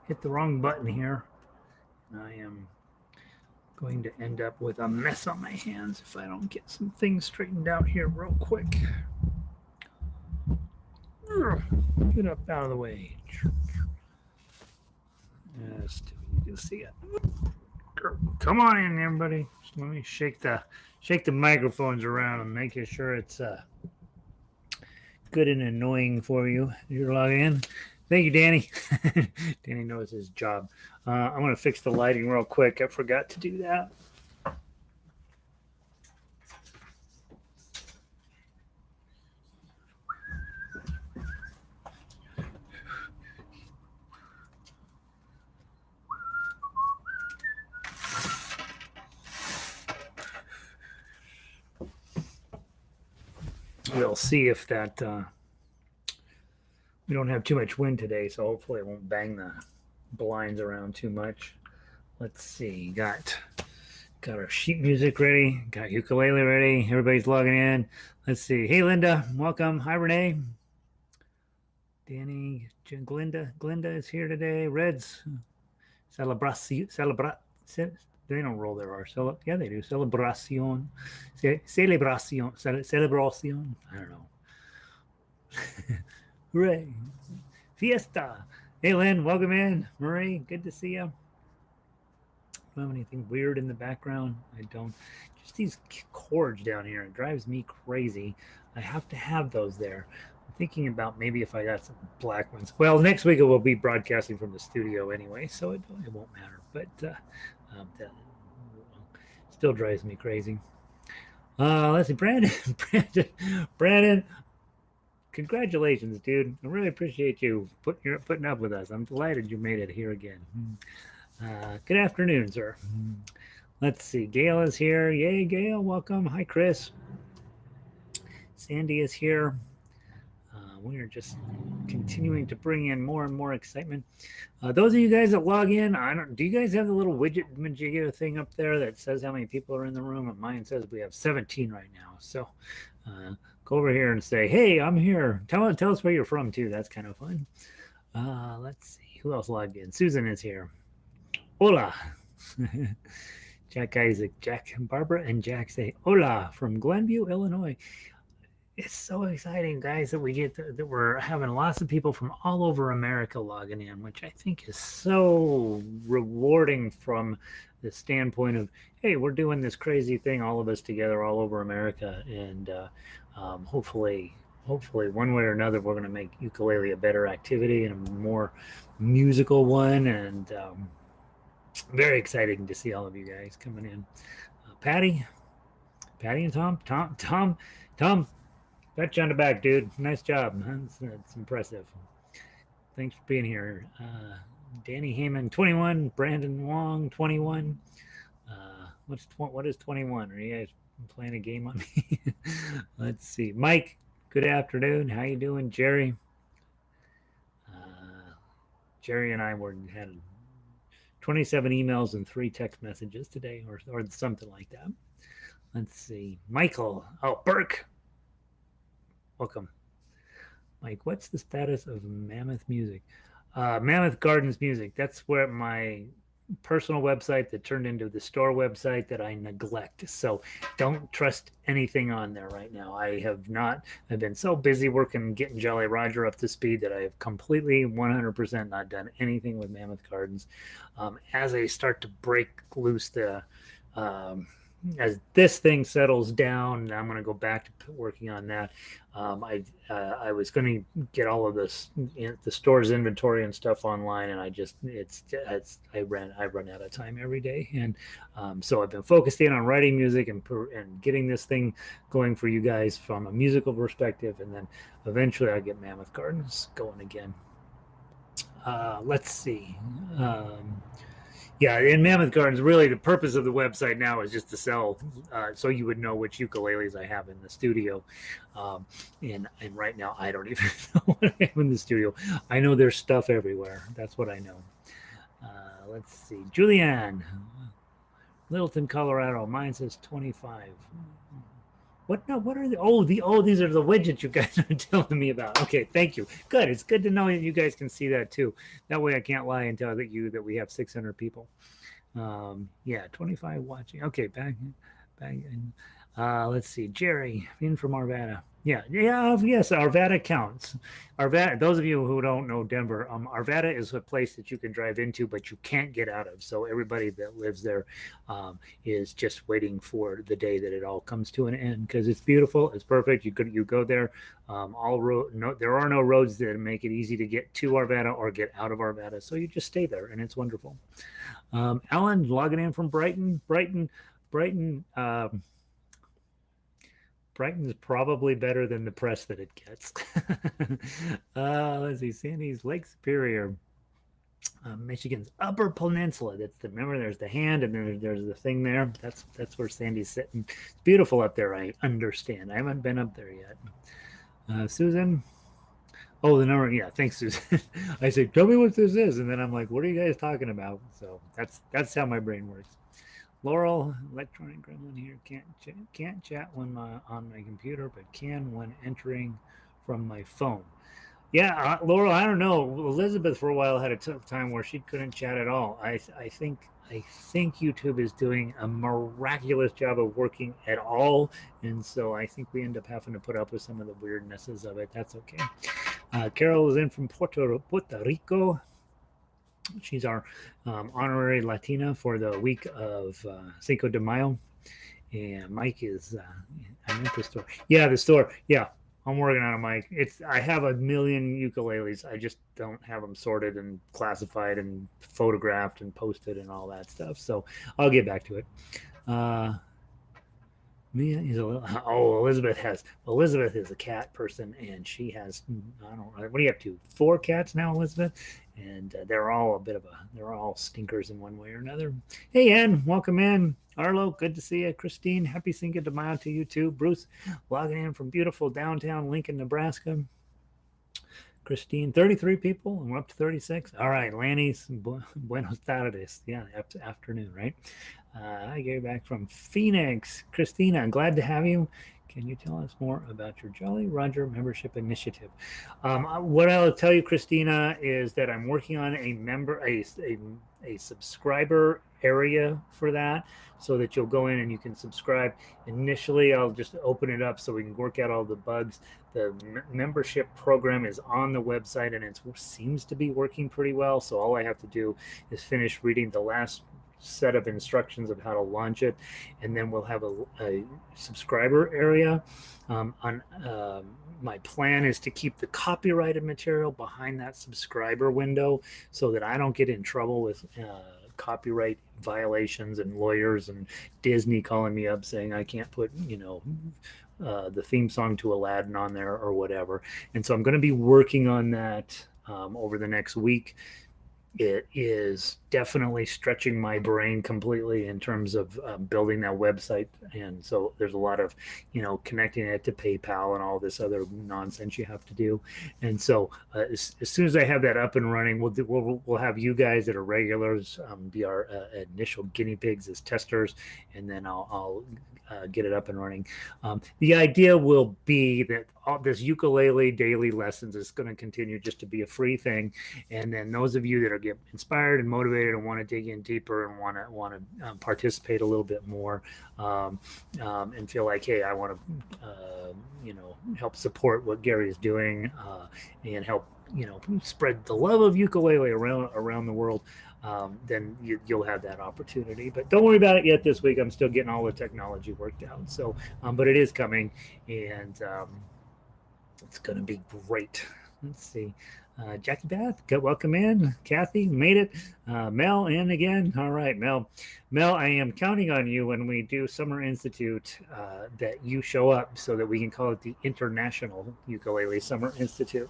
hit the wrong button here, and I am going to end up with a mess on my hands if I don't get some things straightened out here real quick. Get up out of the way. Just you can see it. Come on in, everybody. Just let me shake the microphones around and make sure it's good and annoying for you. You're logging in. Thank you, Danny. Danny knows his job. I'm going to fix the lighting real quick. I forgot to do that. We'll see if that we don't have too much wind today, so hopefully it won't bang the blinds around too much. Let's see. Got our sheet music ready. Got ukulele ready. Everybody's logging in. Let's see. Hey, Linda. Welcome. Hi, Renee. Danny. Glinda is here today. Reds. They don't roll their R. Yeah, they do. Celebración. Celebración. I don't know. Hooray. Fiesta. Hey, Lynn. Welcome in. Marie, good to see you. I don't have anything weird in the background. I don't. Just these cords down here. It drives me crazy. I have to have those there. I'm thinking about maybe if I got some black ones. Well, next week it will be broadcasting from the studio anyway, so it won't matter. But still drives me crazy. Let's see, Brandon. Congratulations, dude. I really appreciate you putting up with us. I'm delighted you made it here again. Good afternoon, sir. Let's see. Gail is here. Yay, Gail. Welcome. Hi, Chris. Sandy is here. We are just continuing to bring in more and more excitement. Those of you guys that log in, do you guys have the little widget majigga thing up there that says how many people are in the room? And mine says we have 17 right now. So go over here and say, hey, I'm here. Tell us where you're from, too. That's kind of fun. Let's see. Who else logged in? Susan is here. Hola. Jack Isaac, Jack, Barbara, and Jack say hola from Glenview, Illinois. It's so exciting, guys, that that we're having lots of people from all over America logging in, which I think is so rewarding from the standpoint of, hey, we're doing this crazy thing, all of us together, all over America, and hopefully one way or another, we're going to make ukulele a better activity and a more musical one, and very exciting to see all of you guys coming in. Patty and Tom. Pat you on the back, dude. Nice job. That's impressive. Thanks for being here. Danny Heyman, 21. Brandon Wong, 21. What is 21? Are you guys playing a game on me? Let's see. Mike, good afternoon. How you doing, Jerry? Jerry and I had 27 emails and 3 text messages today, or something like that. Let's see. Michael. Oh, Burke. Welcome. Mike, what's the status of Mammoth Music? Mammoth Gardens Music. That's where my personal website that turned into the store website that I neglect. So don't trust anything on there right now. I've been so busy working getting Jolly Roger up to speed that I have completely 100% not done anything with Mammoth Gardens. As I start to break loose as this thing settles down, I'm going to go back to working on that. I was going to get all of this, the store's inventory and stuff online, and I run out of time every day, and so I've been focused in on writing music and getting this thing going for you guys from a musical perspective, and then eventually I'll get Mammoth Gardens going again. Let's see. Yeah, in Mammoth Gardens, really the purpose of the website now is just to sell, so you would know which ukuleles I have in the studio. And right now, I don't even know what I have in the studio. I know there's stuff everywhere. That's what I know. Let's see. Julianne, Littleton, Colorado. Mine says 25. What? No, what are the? These are the widgets you guys are telling me about. Okay, thank you. Good. It's good to know that you guys can see that too. That way, I can't lie and tell that we have 600 people. Yeah, 25 watching. Okay, back. Let's see. Jerry in from Arvada. Yeah, yes, Arvada counts. Arvada. Those of you who don't know Denver, Arvada is a place that you can drive into, but you can't get out of. So everybody that lives there is just waiting for the day that it all comes to an end because it's beautiful. It's perfect. You go there. There are no roads that make it easy to get to Arvada or get out of Arvada. So you just stay there, and it's wonderful. Alan logging in from Brighton. Brighton. Brighton's probably better than the press that it gets. Let's see, Sandy's Lake Superior, Michigan's Upper Peninsula. Remember, there's the hand, and then there's the thing there. That's where Sandy's sitting. It's beautiful up there. I understand. I haven't been up there yet. Susan. Oh, the number. Yeah, thanks, Susan. I say, tell me what this is, and then I'm like, what are you guys talking about? So that's how my brain works. Laurel, electronic gremlin here. Can't chat when on my computer, but can when entering from my phone. Yeah, Laurel, I don't know. Elizabeth for a while had a tough time where she couldn't chat at all. I think YouTube is doing a miraculous job of working at all, and so I think we end up having to put up with some of the weirdnesses of it. That's okay. Carol is in from Puerto Rico. She's our honorary Latina for the week of Cinco de Mayo. And Mike is, I'm at the store. Yeah, the store. Yeah, I'm working on it, Mike. I have a million ukuleles. I just don't have them sorted and classified and photographed and posted and all that stuff. So I'll get back to it. Mia is a little. Oh, Elizabeth is a cat person, and she has. I don't know. What are you up to? 4 cats now, Elizabeth, and they're all they're all stinkers in one way or another. Hey, Ann, welcome in. Arlo, good to see you. Christine, happy Cinco de Mayo to you too. Bruce, logging in from beautiful downtown Lincoln, Nebraska. Christine, 33 people, and we're up to 36. All right, Lanny's buenos tardes. Yeah, afternoon, right? I get back from Phoenix. Christina, glad to have you. Can you tell us more about your Jolly Roger membership initiative? What I'll tell you, Christina, is that I'm working on a subscriber area for that so that you'll go in and you can subscribe. Initially, I'll just open it up so we can work out all the bugs. The membership program is on the website and it seems to be working pretty well. So all I have to do is finish reading the last set of instructions of how to launch it, and then we'll have a subscriber area. My plan is to keep the copyrighted material behind that subscriber window so that I don't get in trouble with copyright violations and lawyers and Disney calling me up saying I can't put the theme song to Aladdin on there or whatever. And so I'm going to be working on that over the next week. It is definitely stretching my brain completely in terms of building that website. And so there's a lot of, connecting it to PayPal and all this other nonsense you have to do. And so as soon as I have that up and running, we'll have you guys that are regulars be our initial guinea pigs as testers, and then I'll get it up and running. The idea will be that all this ukulele daily lessons is going to continue just to be a free thing, and then those of you that are get inspired and motivated and want to dig in deeper and want to participate a little bit more and feel like, hey, I want to help support what Gary is doing and help spread the love of ukulele around the world. Then you'll have that opportunity. But don't worry about it yet this week. I'm still getting all the technology worked out. So, but it is coming, and it's going to be great. Let's see. Jackie Beth, welcome in. Kathy, made it. Mel, in again. All right, Mel. Mel, I am counting on you when we do Summer Institute that you show up so that we can call it the International Ukulele Summer Institute.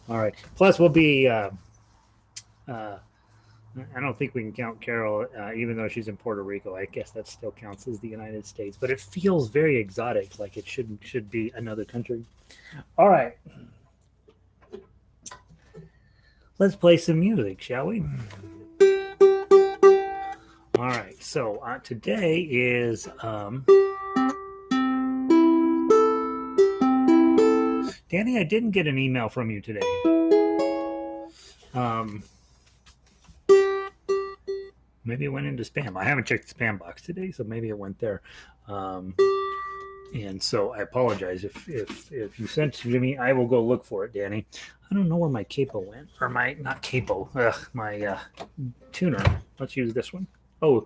All right. Plus, we'll be... I don't think we can count Carol, even though she's in Puerto Rico. I guess that still counts as the United States, but it feels very exotic, like it should be another country. All right, let's play some music, shall we? All right, so today is Danny, I didn't get an email from you today. Maybe it went into spam. I haven't checked the spam box today, so maybe it went there. And so I apologize if you sent it to me. I will go look for it, Danny. I don't know where my capo went, or my not capo, my tuner. Let's use this one. Oh,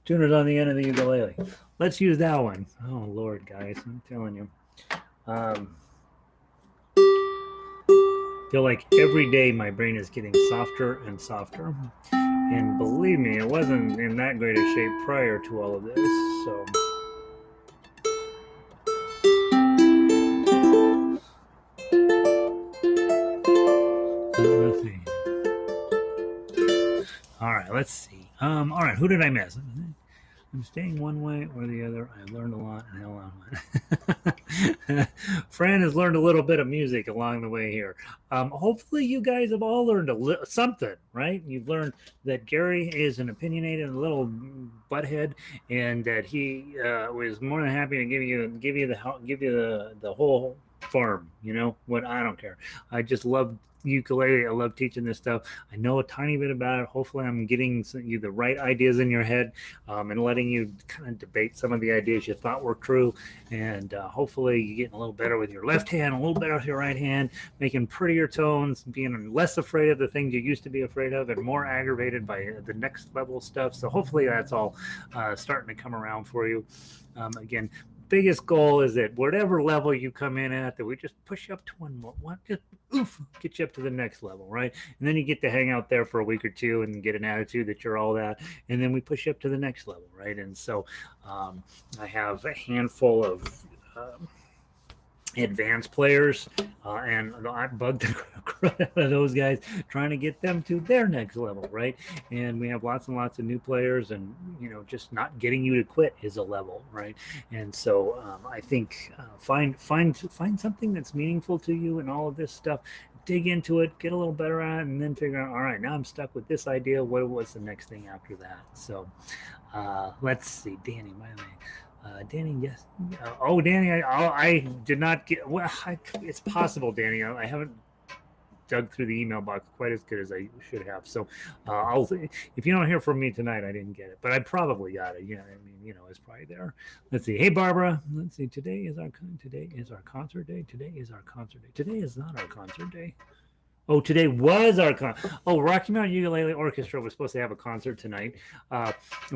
tuner's on the end of the ukulele. Let's use that one. Oh Lord, guys, I'm telling you. Feel like every day my brain is getting softer and softer. And believe me, it wasn't in that great a shape prior to all of this. So. Let's see. All right, let's see. All right, who did I miss? I'm staying one way or the other. I learned a lot and hell on. Fran has learned a little bit of music along the way here. Hopefully, you guys have all learned something, right? You've learned that Gary is an opinionated little butthead, and that he was more than happy to give you the whole farm. You know what? I don't care. I just love ukulele. I love teaching this stuff. I know a tiny bit about it. Hopefully, I'm getting you the right ideas in your head, and letting you kind of debate some of the ideas you thought were true. And hopefully, you're getting a little better with your left hand, a little better with your right hand, making prettier tones, being less afraid of the things you used to be afraid of, and more aggravated by the next level stuff. So hopefully, that's all starting to come around for you. Again, biggest goal is that whatever level you come in at, that we just push you up to one just get you up to the next level, right? And then you get to hang out there for a week or two and get an attitude that you're all that, and then we push you up to the next level, right? And so I have a handful of advanced players, and I bugged the crap out of those guys trying to get them to their next level, right? And we have lots and lots of new players, and just not getting you to quit is a level, right? And so I think find something that's meaningful to you and all of this stuff. Dig into it, get a little better at it, and then figure out, all right, now I'm stuck with this idea. What's the next thing after that? So let's see, Danny, by the way. Danny, yes. Oh, Danny, I did not get. Well, it's possible, Danny. I haven't dug through the email box quite as good as I should have. So, if you don't hear from me tonight, I didn't get it, but I probably got it. Yeah, I mean, it's probably there. Let's see. Hey, Barbara. Let's see. Today is our concert day. Today is our concert day. Today is not our concert day. Oh, today was our Rocky Mountain Ukulele Orchestra was supposed to have a concert tonight.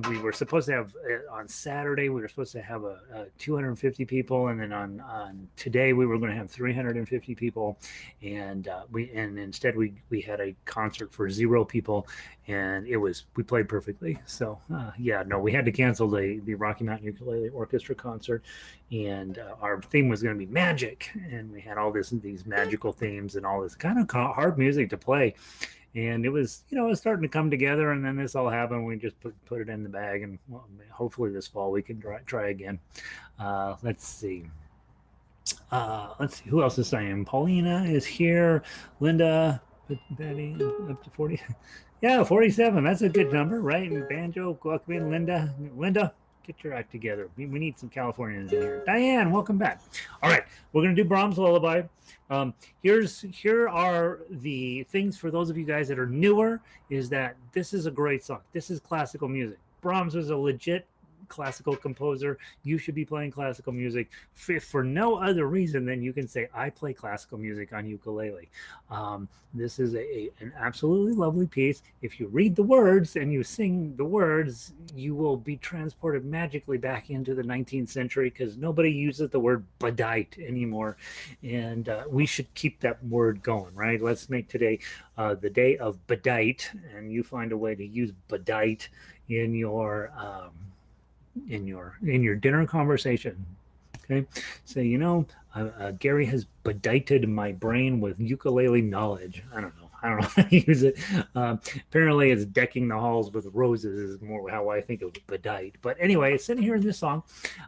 We were supposed to have on Saturday. We were supposed to have a 250 people, and then on today we were going to have 350 people, and instead we had a concert for 0 people, and we played perfectly. So we had to cancel the Rocky Mountain Ukulele Orchestra concert, and our theme was going to be magic, and we had all these magical themes and all this kind of hard music to play, and it was it was starting to come together, and then this all happened. We just put it in the bag, and hopefully this fall we can try again. Let's see who else is saying. Paulina is here. Linda, Betty, up to 40. Yeah, 47. That's a good number, right? And banjo, welcome in, Linda, get your act together. We need some Californians in here. Diane, welcome back. All right, we're going to do Brahms Lullaby. Here are the things for those of you guys that are newer, is that this is a great song. This is classical music. Brahms was a legit classical composer. You should be playing classical music for no other reason than you can say, I play classical music on ukulele. This is an absolutely lovely piece. If you read the words and you sing the words, you will be transported magically back into the 19th century, because nobody uses the word bedight anymore, and we should keep that word going, right? Let's make today the day of bedight, and you find a way to use bedight in your dinner conversation. Okay, so Gary has bedighted my brain with ukulele knowledge. I don't know how to use it. Apparently it's decking the halls with roses is more how I think of bedight. But anyway, it's sitting here in this song,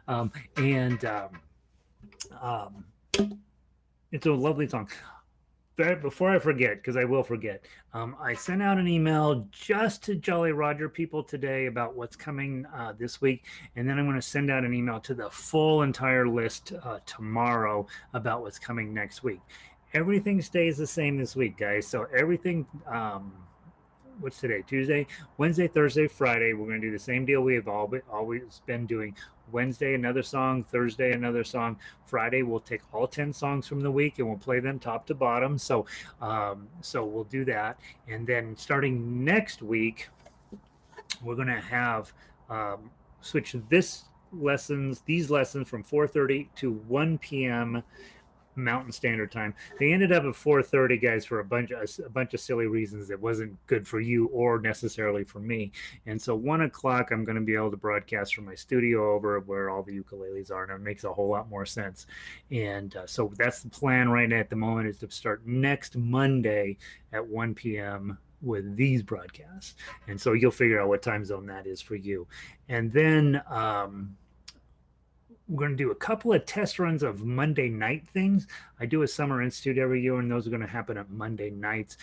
and it's a lovely song. before I forget, because I will forget, I sent out an email just to Jolly Roger people today about what's coming this week, and then I'm going to send out an email to the full entire list tomorrow about what's coming next week. Everything stays the same this week, guys. So everything. What's today? Tuesday, Wednesday, Thursday, Friday. We're going to do the same deal we have always been doing. Wednesday, another song. Thursday, another song. Friday, we'll take all 10 songs from the week and we'll play them top to bottom. So we'll do that. And then starting next week, we're going to have switch these lessons from 4:30 to 1 p.m. Mountain Standard Time. They ended up at 4:30, guys, for a bunch of silly reasons that wasn't good for you or necessarily for me. And so 1 o'clock, I'm going to be able to broadcast from my studio over where all the ukuleles are, and it makes a whole lot more sense. And so that's the plan right now at the moment, is to start next Monday at 1 p.m. with these broadcasts. And so you'll figure out what time zone that is for you. And then we're going to do a couple of test runs of Monday night things. I do a Summer Institute every year, and those are going to happen on Monday nights.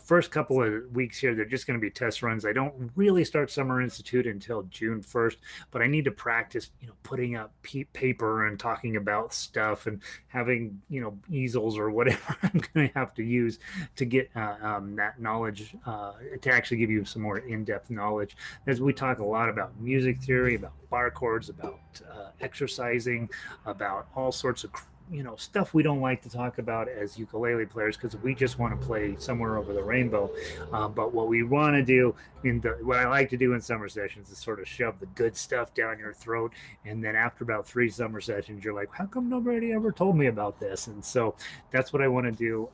First couple of weeks here, they're just going to be test runs. I don't really start Summer Institute until June 1st, but I need to practice, putting up paper and talking about stuff and having, easels or whatever I'm going to have to use to get that knowledge, to actually give you some more in-depth knowledge. As we talk a lot about music theory, about bar chords, about exercising, about all sorts of stuff we don't like to talk about as ukulele players because we just want to play somewhere over the rainbow. But what we want to do what I like to do in summer sessions is sort of shove the good stuff down your throat, and then after about 3 summer sessions, you're like, how come nobody ever told me about this? And so that's what I want to do.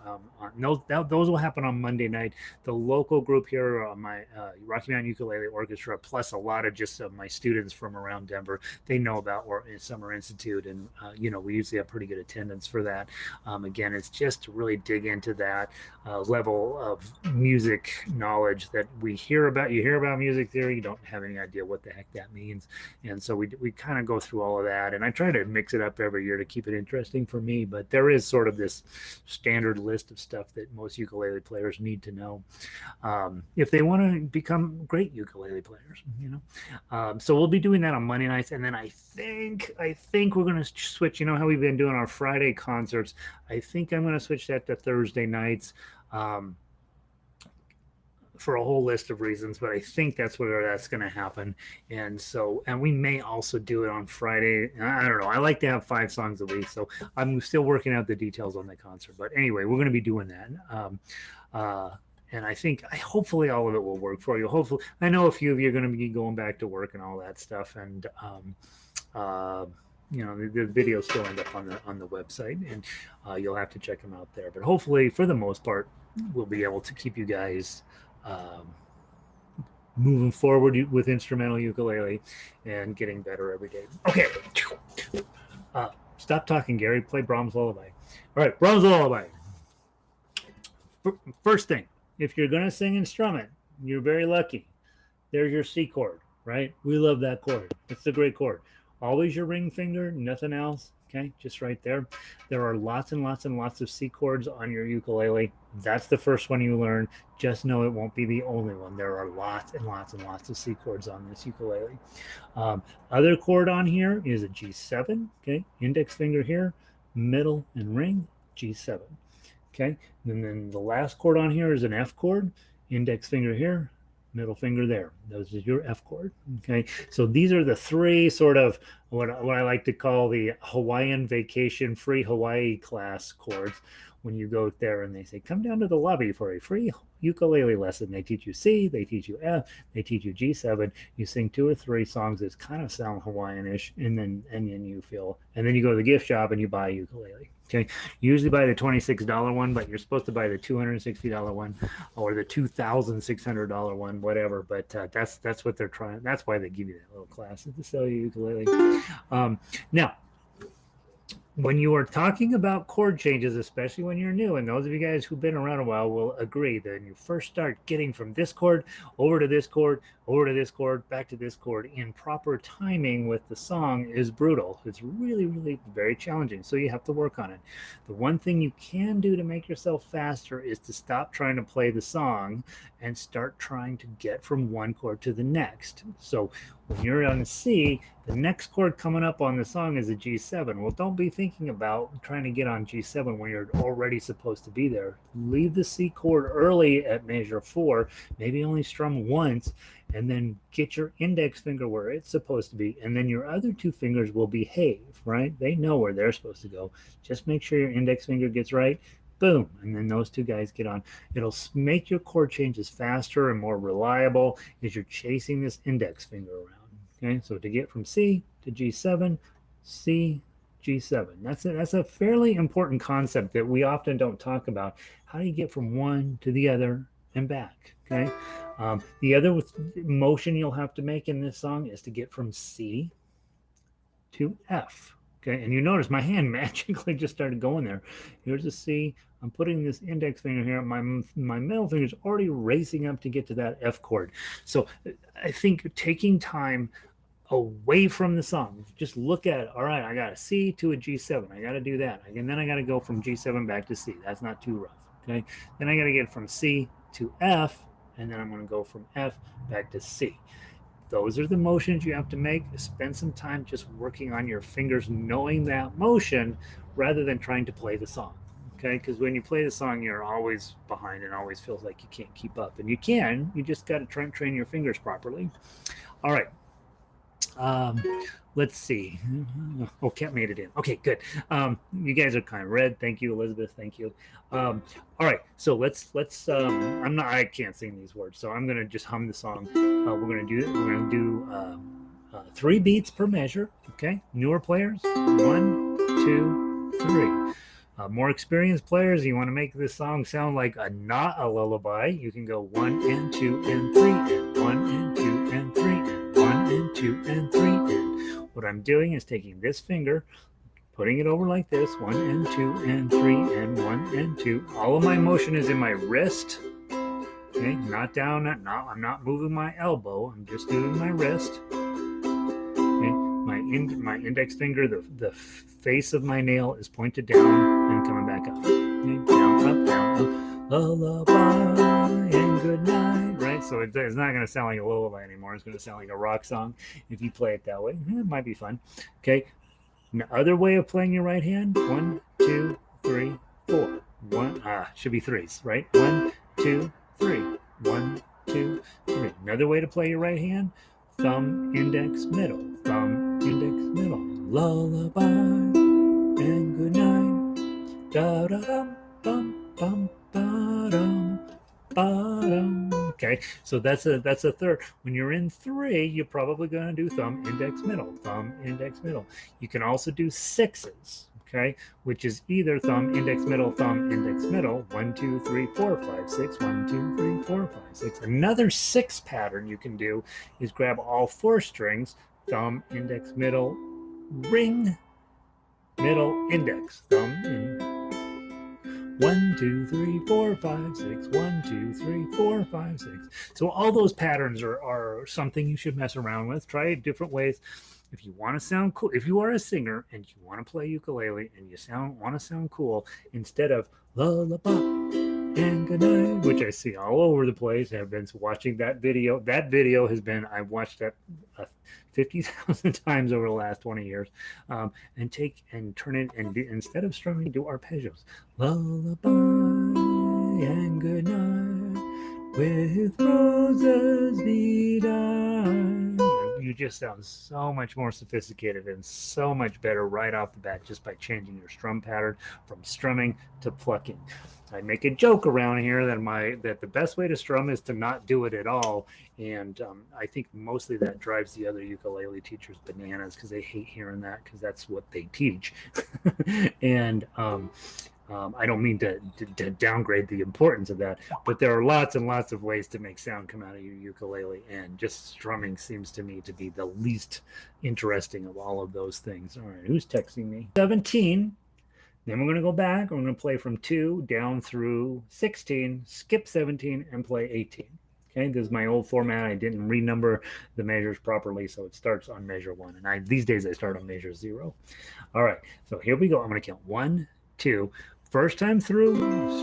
Those will happen on Monday night. The local group here, my Rocky Mountain Ukulele Orchestra, plus a lot of just my students from around Denver, they know about Summer Institute, and we usually have pretty good attendance for that. Again, it's just to really dig into that level of music knowledge that we hear about. You hear about music theory, you don't have any idea what the heck that means. And so we kind of go through all of that, and I try to mix it up every year to keep it interesting for me. But there is sort of this standard list of stuff that most ukulele players need to know if they want to become great ukulele players. So we'll be doing that on Monday nights, and then I think we're going to switch. How we've been doing our Friday concerts. I think I'm going to switch that to Thursday nights. For a whole list of reasons, but I think that's where that's going to happen. And we may also do it on Friday. I don't know. I like to have 5 songs a week, so I'm still working out the details on the concert. But anyway, we're going to be doing that. And I think, hopefully all of it will work for you. Hopefully, I know a few of you are going to be going back to work and all that stuff. And, the videos still end up on the website, and you'll have to check them out there. But hopefully, for the most part, we'll be able to keep you guys moving forward with instrumental ukulele and getting better every day. Okay. Stop talking, Gary. Play Brahms Lullaby. All right, Brahms Lullaby. First thing, if you're going to sing and strum it, you're very lucky. There's your C chord, right? We love that chord. It's a great chord. Always your ring finger, nothing else. Okay, just right there. There are lots and lots and lots of C chords on your ukulele. That's the first one you learn. Just know it won't be the only one. There are lots and lots and lots of C chords on this ukulele. Other chord on here is a G7. Okay, index finger here, middle and ring, G7. Okay, and then the last chord on here is an F chord, index finger here, middle finger there. Those is your F chord. Okay, so these are the 3 sort of what I like to call the Hawaiian vacation free Hawaii class chords. When you go there and they say, come down to the lobby for a free ukulele lesson. They teach you C, they teach you F, they teach you G7. You sing 2 or 3 songs that kind of sound Hawaiian-ish, and then you go to the gift shop and you buy a ukulele. Okay, you usually buy the $26 one, but you're supposed to buy the $260 one or the $2,600 one, whatever. But that's what they're trying. That's why they give you that little class to sell you ukulele. Now, when you are talking about chord changes, especially when you're new, and those of you guys who've been around a while will agree that when you first start getting from this chord over to this chord, over to this chord, back to this chord in proper timing with the song is brutal. It's really, really very challenging. So you have to work on it. The one thing you can do to make yourself faster is to stop trying to play the song and start trying to get from one chord to the next. So when you're on C, the next chord coming up on the song is a G7. Well, don't be thinking about trying to get on G7 when you're already supposed to be there. Leave the C chord early at measure 4, maybe only strum once, and then get your index finger where it's supposed to be, and then your other two fingers will behave, right? They know where they're supposed to go. Just make sure your index finger gets right. Boom, and then those two guys get on. It'll make your chord changes faster and more reliable as you're chasing this index finger around. Okay, so to get from C to G7, C, G7. That's a fairly important concept that we often don't talk about. How do you get from one to the other and back? Okay, the other motion you'll have to make in this song is to get from C to F. Okay, and you notice my hand magically just started going there. Here's a C. I'm putting this index finger here. My middle finger is already racing up to get to that F chord. So I think taking time away from the song, just look at it. All right, I got a C to a G7. I got to do that, and then I got to go from G7 back to C. That's not too rough. Okay, then I got to get from C to F, and then I'm going to go from F back to C. Those are the motions you have to make. Spend some time just working on your fingers, knowing that motion rather than trying to play the song. Okay, because when you play the song, you're always behind and always feels like you can't keep up. And you can, you just got to try and train your fingers properly. All right. Um, let's see. Oh, Cat made it in. Okay, good. You guys are kind of red. Thank you, Elizabeth. Thank you. All right, so let's. I can't sing these words, so I'm gonna just hum the song. We're gonna do 3 beats per measure. Okay, newer players, 1, 2, 3. More experienced players, you want to make this song sound like not a lullaby. You can go 1 and 2 and 3 and 1 and 2 and 3 and 1 and 2 and 3 and. What I'm doing is taking this finger, putting it over like this, 1 and 2 and 3 and 1 and 2. All of my motion is in my wrist. Okay, not down. I'm not moving my elbow. I'm just doing my wrist. Okay, my index finger, the face of my nail is pointed down and coming back up. Okay, down, up, lullaby and good night. Right, so it's not going to sound like a lullaby anymore. It's going to sound like a rock song if you play it that way. It might be fun. Okay, the other way of playing your right hand: 1, 2, 3, 4. Should be threes, right? 1, 2, 3. 1, 2, 3. Another way to play your right hand: thumb, index, middle. Thumb, index, middle. Lullaby and good night. Da da dum bum bum ba dum ba dum. Okay, so that's a third. When you're in 3, you're probably going to do thumb, index, middle. Thumb, index, middle. You can also do 6s. Okay, which is either thumb, index, middle, thumb, index, middle. 1, 2, 3, 4, 5, 6. 1, 2, 3, 4, 5, 6. Another 6 pattern you can do is grab all 4 strings: thumb, index, middle, ring, middle, index, thumb, in. 1, 2, 3, 4, 5, 6. 1, 2, 3, 4, 5, 6. So all those patterns are something you should mess around with. Try different ways. If you want to sound cool, if you are a singer and you want to play ukulele and you want to sound cool, instead of lullaby and good night, which I see all over the place, I've been watching that video. That video has been, I've watched that 50,000 times over the last 20 years. And take and turn it, and instead of strumming, do arpeggios. Lullaby and good night with roses be dyed. You just sound so much more sophisticated and so much better right off the bat just by changing your strum pattern from strumming to plucking. I make a joke around here that the best way to strum is to not do it at all, and I think mostly that drives the other ukulele teachers bananas because they hate hearing that because that's what they teach. And I don't mean to downgrade the importance of that, but there are lots and lots of ways to make sound come out of your ukulele, and just strumming seems to me to be the least interesting of all of those things. All right, who's texting me? 17. Then we're going to go back. We're going to play from 2 down through 16, skip 17, and play 18. Okay, this is my old format. I didn't renumber the measures properly, so it starts on measure 1. And these days I start on measure 0. All right, so here we go. I'm going to count 1, 2. First time through,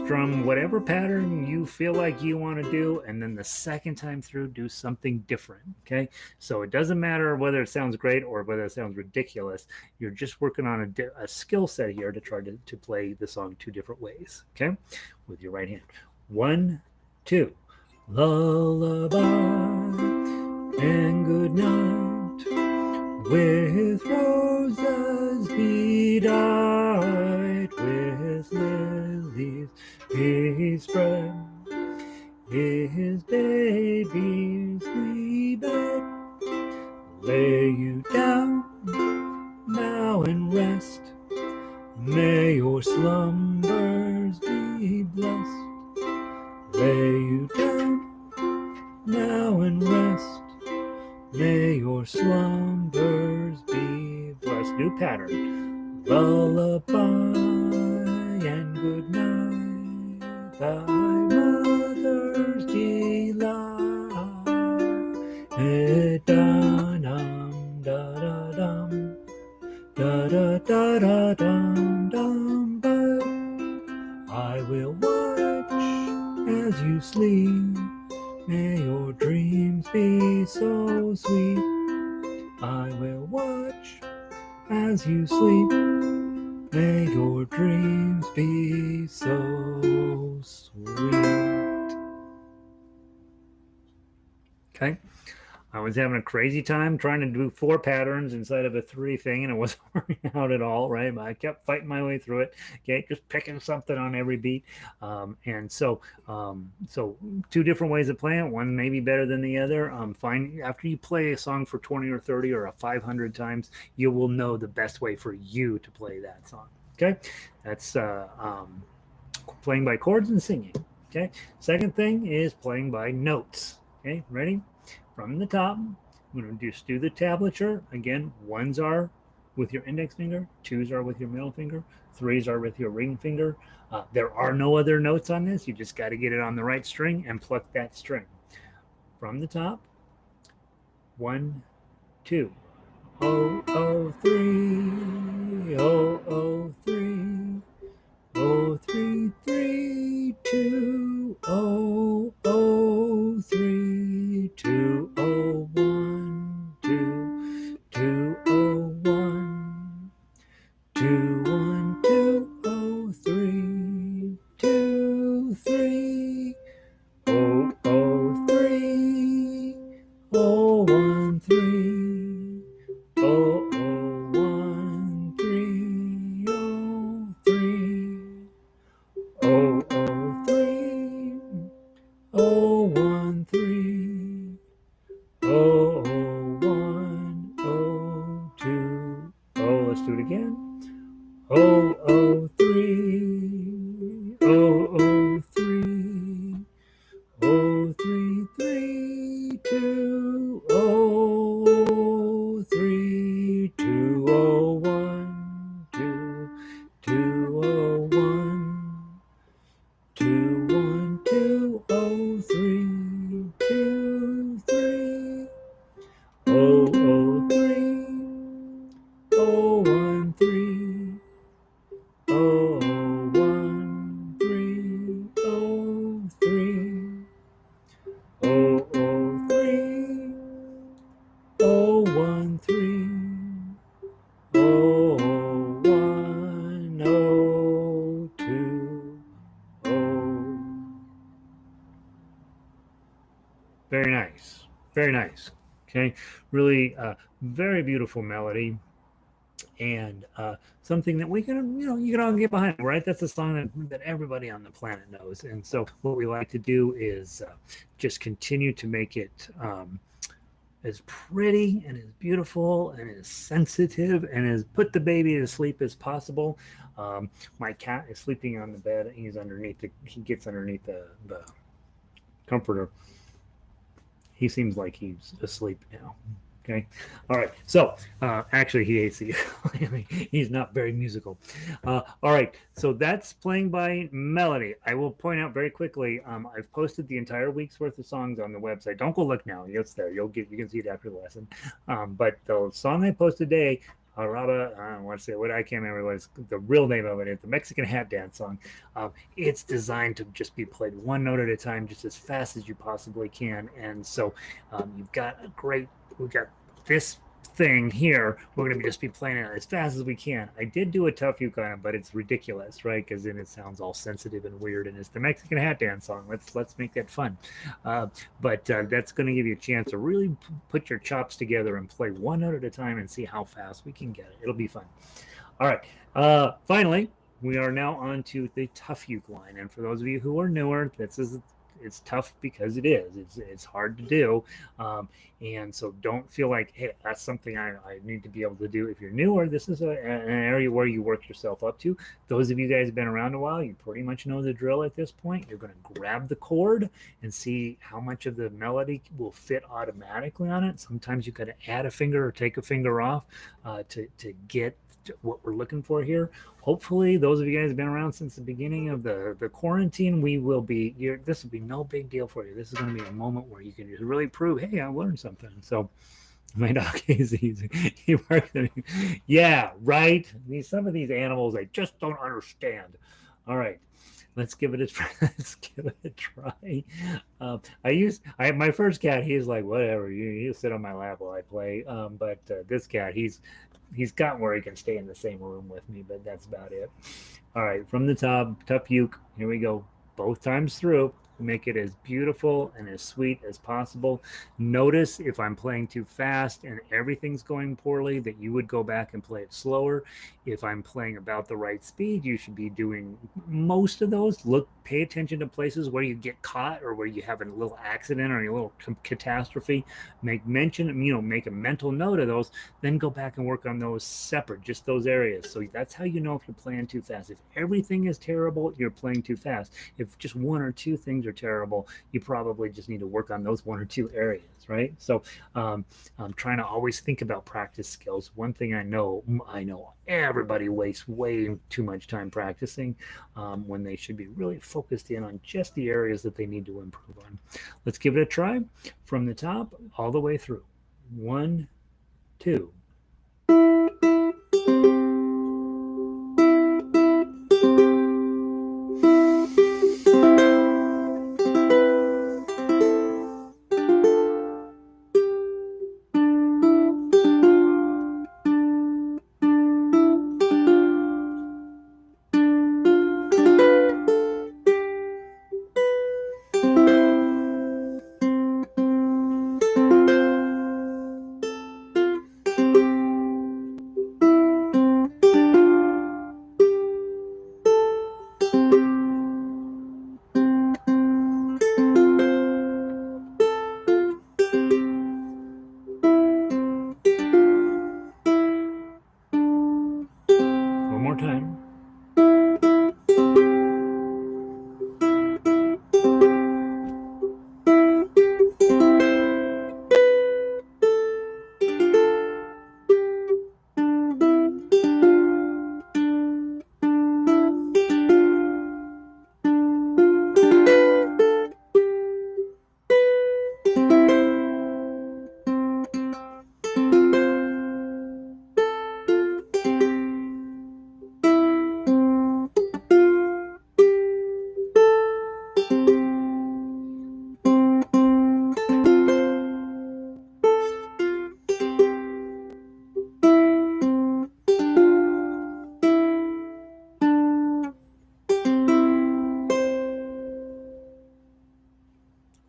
strum whatever pattern you feel like you want to do, and then the second time through, do something different. Okay, so it doesn't matter whether it sounds great or whether it sounds ridiculous. You're just working on a skill set here to try to play the song 2 different ways. Okay, with your right hand. 1, 2. Lullaby and good night, with roses be dyed, with lilies be spread, his babies we bed. Lay you down now and rest, may your slumbers be blessed. Lay you down now and rest, may your slumbers be blessed. New pattern. Lullaby and good night, thy mother's delight. Da-dum, da-da-dum, da-da-da-da-dum, dum. I will watch as you sleep, may your dreams be so sweet. I will watch as you sleep, may your dreams be so sweet. Okay. I was having a crazy time trying to do 4 patterns inside of a 3 thing, and it wasn't working out at all, right? But I kept fighting my way through it. Okay, just picking something on every beat, and so 2 different ways of playing it. One may be better than the other. Find after you play a song for 20 or 30 or 500 times, you will know the best way for you to play that song. Okay, that's playing by chords and singing. Okay, second thing is playing by notes. Okay, ready? From the top, I'm going to just do the tablature. Again, 1s are with your index finger, 2s are with your middle finger, 3s are with your ring finger. There are no other notes on this. You just got to get it on the right string and pluck that string. From the top, 1, 2. Oh, oh, 3. Oh, oh, 3. Oh, 3, 3, 2. Oh, oh, 3, 2. Oh, 1, 2. 2, oh, 1. 2, 1, 2. Oh, 3. 2, 3. Oh, oh, 3. Oh, 1, 3. Oh, oh, 1, 3. Oh, 3. Oh, oh, 3. Oh, 1, 3. Oh, oh, 1. Oh, 2. Oh, let's do it again. Oh, oh, 3. Oh, oh, 3. Oh, 3, 3, 2. Oh, 3, 2. Oh, 1, 2. 2, oh, 1. 2, 1, 2. Oh, 3, 2, 3. Oh, oh, 3. Oh, 1, 3. Oh, 1, 3. Oh, 3. Oh, oh, 3. Oh, 1, 3. Oh, 1, oh, 2, oh. Very nice. Very nice. Okay. Really very beautiful melody. And something that we can, you can all get behind, right? That's a song that everybody on the planet knows. And so what we like to do is just continue to make it as pretty and as beautiful and as sensitive and as put the baby to sleep as possible. My cat is sleeping on the bed. He gets underneath the comforter. He seems like he's asleep now. Okay. All right. So actually, he hates the ukulele. He's not very musical. All right. So that's playing by melody. I will point out very quickly. I've posted the entire week's worth of songs on the website. Don't go look now. It's there. You can see it after the lesson. But the song I posted today, Araba, I want to say what I can't remember what the real name of it. It's the Mexican Hat Dance song. It's designed to just be played one note at a time, just as fast as you possibly can. And so you've got we got this thing here. We're going to just be playing it as fast as we can. I did do a tough uke on it, but it's ridiculous, right? Because then it sounds all sensitive and weird, and it's the Mexican Hat Dance song. Let's make that fun. But that's going to give you a chance to really put your chops together and play one note at a time and see how fast we can get it. It'll be fun. All right. Finally, we are now on to the tough uke line, and for those of you who are newer, it's tough because it is. It's hard to do, and so don't feel like, hey, that's something I need to be able to do. If you're newer, this is an area where you work yourself up to. Those of you guys have been around a while, you pretty much know the drill at this point. You're going to grab the chord and see how much of the melody will fit automatically on it. Sometimes you've got to add a finger or take a finger off to get what we're looking for here. Hopefully, those of you guys have been around since the beginning of the quarantine, this will be no big deal for you. This is going to be a moment where you can just really prove, hey, I learned something. So my dog is easy. He works. Yeah, right. Some of these animals I just don't understand. All right. Let's give it a try. My first cat. He's like, whatever. You sit on my lap while I play. But this cat, he's gotten where he can stay in the same room with me, but that's about it. All right, from the top, tough uke. Here we go. Both times through. Make it as beautiful and as sweet as possible. Notice if I'm playing too fast and everything's going poorly, that you would go back and play it slower. If I'm playing about the right speed, you should be doing most of those. Pay attention to places where you get caught or where you have a little accident or a little catastrophe. Make a mental note of those, then go back and work on those separate, just those areas. So that's how you know if you're playing too fast. If everything is terrible, you're playing too fast. If just one or two things are terrible, you probably just need to work on those one or two areas, right? So I'm trying to always think about practice skills. One thing I know everybody wastes way too much time practicing when they should be really focused in on just the areas that they need to improve on. Let's give it a try from the top all the way through. 1, 2. One more time.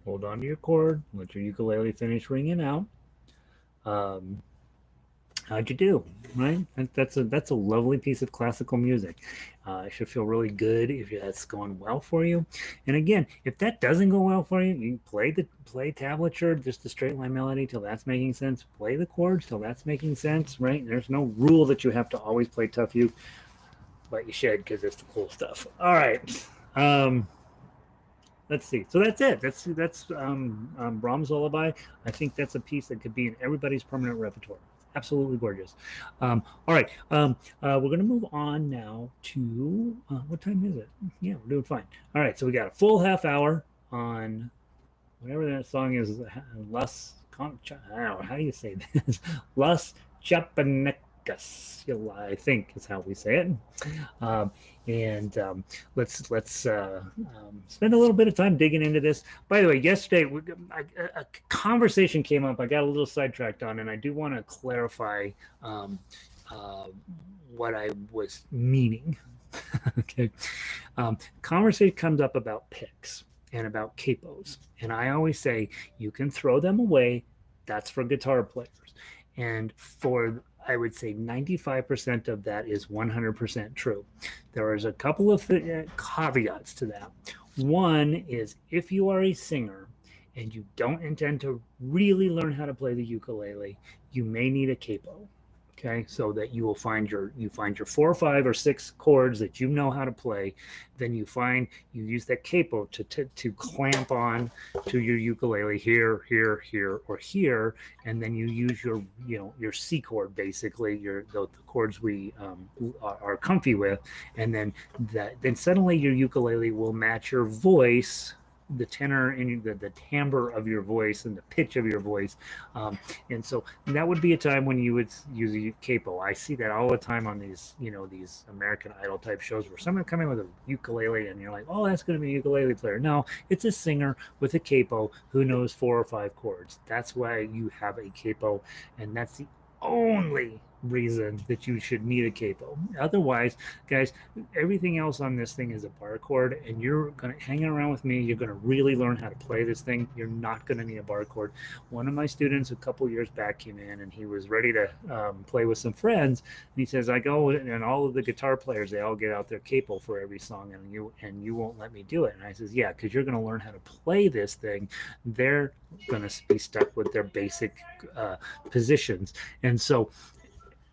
Hold on to your chord. Let your ukulele finish ringing out. Um, how'd you do? Right? That's a lovely piece of classical music. It should feel really good if that's going well for you. And again, if that doesn't go well for you, you play tablature, just the straight line melody till that's making sense. Play the chords till that's making sense. Right? There's no rule that you have to always play tough uke, but you should because it's the cool stuff. All right. Let's see. So that's it. That's Brahms Lullaby. I think that's a piece that could be in everybody's permanent repertoire. Absolutely gorgeous. All right. We're going to move on now to what time is it? Yeah, we're doing fine. All right. So we got a full half hour on whatever that song is. Las. I don't know. How do you say this? Las Chiapanecas. I think is how we say it. Um, and let's spend a little bit of time digging into this. By the way, yesterday a conversation came up. I got a little sidetracked on, and I do want to clarify um, uh, what I was meaning. Okay, conversation comes up about picks and about capos, and I always say you can throw them away. That's for guitar players, and for I would say 95% of that is 100% true. There is a couple of caveats to that. One is if you are a singer and you don't intend to really learn how to play the ukulele, you may need a capo. Okay, so that you find your 4 or 5 or 6 chords that you know how to play, then you use that capo to clamp on to your ukulele here, here, here, or here, and then you use your C chord, basically the chords we are comfy with, and then suddenly your ukulele will match your voice, the tenor and the timbre of your voice and the pitch of your voice, and so that would be a time when you would use a capo. I see that all the time on these American Idol type shows where someone come in with a ukulele and you're like, oh, that's going to be a ukulele player. No, it's a singer with a capo who knows 4 or 5 chords. That's why you have a capo, and that's the only reason that you should need a capo. Otherwise, guys, everything else on this thing is a bar chord, and you're going to hang around with me. You're going to really learn how to play this thing. You're not going to need a bar chord. One of my students a couple years back came in, and he was ready to play with some friends. And he says, "I go, and all of the guitar players, they all get out their capo for every song, and you won't let me do it." And I says, "Yeah, because you're going to learn how to play this thing. They're going to be stuck with their basic positions, and so."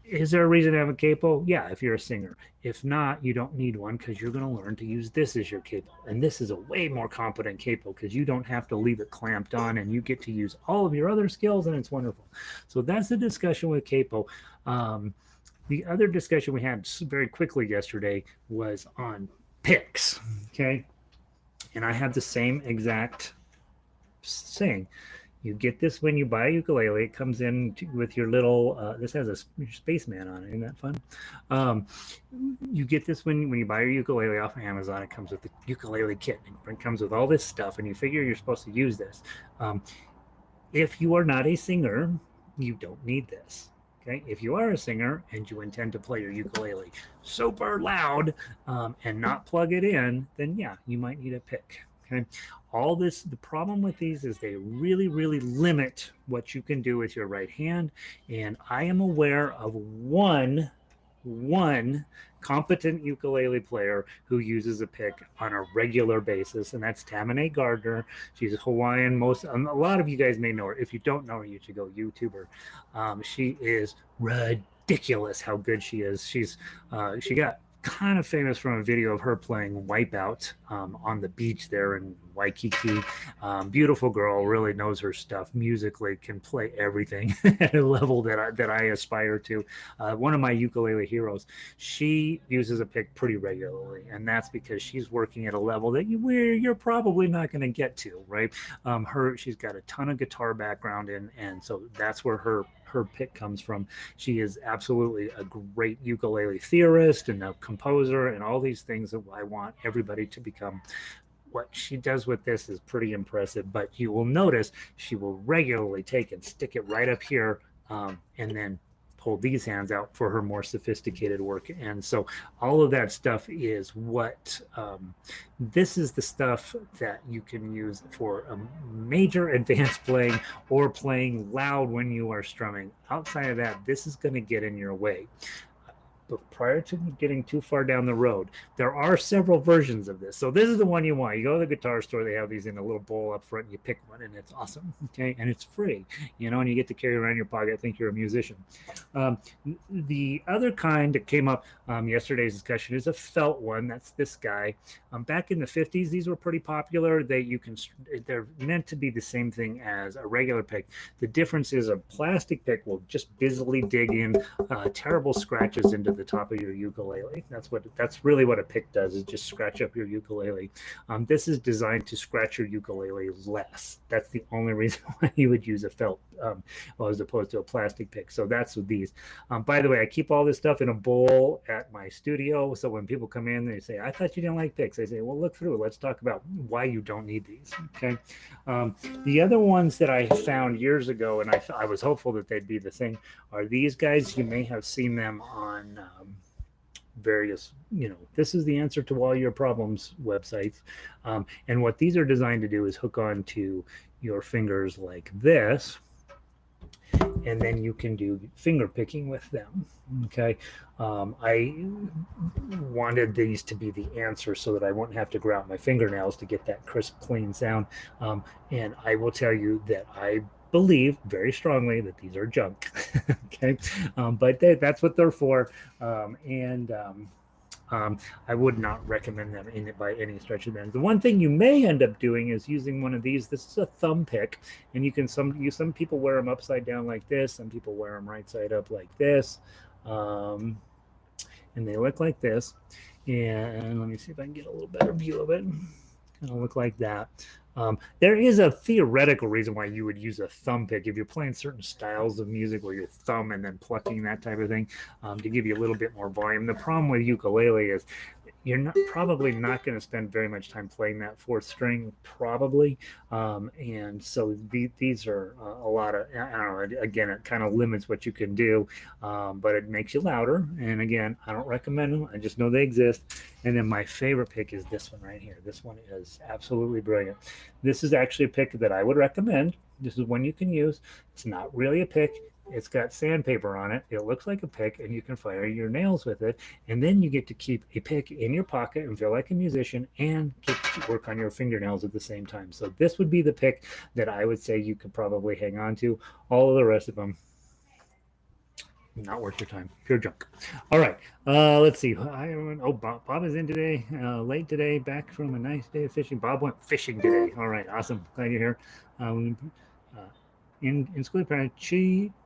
Is there a reason to have a capo? Yeah, if you're a singer. If not, you don't need one because you're going to learn to use this as your capo. And this is a way more competent capo because you don't have to leave it clamped on and you get to use all of your other skills, and it's wonderful. So that's the discussion with capo. The other discussion we had very quickly yesterday was on picks. Okay. And I had the same exact saying. You get this when you buy a ukulele. It comes in with your little. This has a spaceman on it. Isn't that fun? Um, you get this when you buy your ukulele off of Amazon. It comes with the ukulele kit. It comes with all this stuff, and you figure you're supposed to use this. Um, if you are not a singer, you don't need this. Okay, if you are a singer and you intend to play your ukulele super loud and not plug it in, then yeah, you might need a pick. Okay, all this, the problem with these is they really, really limit what you can do with your right hand. And I am aware of one competent ukulele player who uses a pick on a regular basis, and that's Tamanay Gardner. She's Hawaiian. A lot of you guys may know her. If you don't know her, you should go YouTube her. She is ridiculous how good she is. She got kind of famous from a video of her playing Wipeout on the beach there in Waikiki. Beautiful girl, really knows her stuff musically, can play everything at a level that I aspire to. One of my ukulele heroes. She uses a pick pretty regularly, and that's because she's working at a level that you're probably not going to get to, right? She's got a ton of guitar background and so that's where her pick comes from. She is absolutely a great ukulele theorist and a composer and all these things that I want everybody to become. What she does with this is pretty impressive, but you will notice she will regularly take and stick it right up here and then pull these hands out for her more sophisticated work. And so all of that stuff is what this is the stuff that you can use for a major advanced playing or playing loud when you are strumming. Outside of that, this is going to get in your way. But prior to getting too far down the road, there are several versions of this. So this is the one you want. You go to the guitar store, they have these in a little bowl up front, and you pick one, and it's awesome. Okay, and it's free, you know, and you get to carry around in your pocket. I think you're a musician. The other kind that came up yesterday's discussion is a felt one. That's this guy. Back in the 50s, these were pretty popular. They're meant to be the same thing as a regular pick. The difference is a plastic pick will just busily dig in terrible scratches into the top of your ukulele. That's really what a pick does, is just scratch up your ukulele. This is designed to scratch your ukulele less. That's the only reason why you would use a felt as opposed to a plastic pick. So that's with these. By the way, I keep all this stuff in a bowl at my studio. So when people come in, they say, I thought you didn't like picks. I say, well, look through it. Let's talk about why you don't need these. Okay. The other ones that I found years ago, and I was hopeful that they'd be the thing, are these guys. You may have seen them on various, this is the answer to all your problems websites. And what these are designed to do is hook on to your fingers like this, and then you can do finger picking with them. Okay. I wanted these to be the answer so that I wouldn't have to grout out my fingernails to get that crisp, clean sound. And I will tell you that I believe very strongly that these are junk. Okay. But that's what they're for. I would not recommend them by any stretch of the end. The one thing you may end up doing is using one of these. This is a thumb pick, and some people wear them upside down like this. Some people wear them right side up like this, and they look like this. And let me see if I can get a little better view of it. Kind of look like that. There is a theoretical reason why you would use a thumb pick if you're playing certain styles of music where you're thumb and then plucking, that type of thing, to give you a little bit more volume. The problem with ukulele is you're probably not going to spend very much time playing that fourth string, probably. And so these are a lot of, I don't know, again, it kind of limits what you can do, but it makes you louder. And again, I don't recommend them. I just know they exist. And then my favorite pick is this one right here. This one is absolutely brilliant. This is actually a pick that I would recommend. This is one you can use. It's not really a pick. It's got sandpaper on it. It looks like a pick, and you can fire your nails with it. And then you get to keep a pick in your pocket and feel like a musician and get to work on your fingernails at the same time. So this would be the pick that I would say you could probably hang on to. All of the rest of them, not worth your time. Pure junk. All right. Let's see. Bob is in today, late today, back from a nice day of fishing. Bob went fishing today. All right. Awesome. Glad you're here. In school,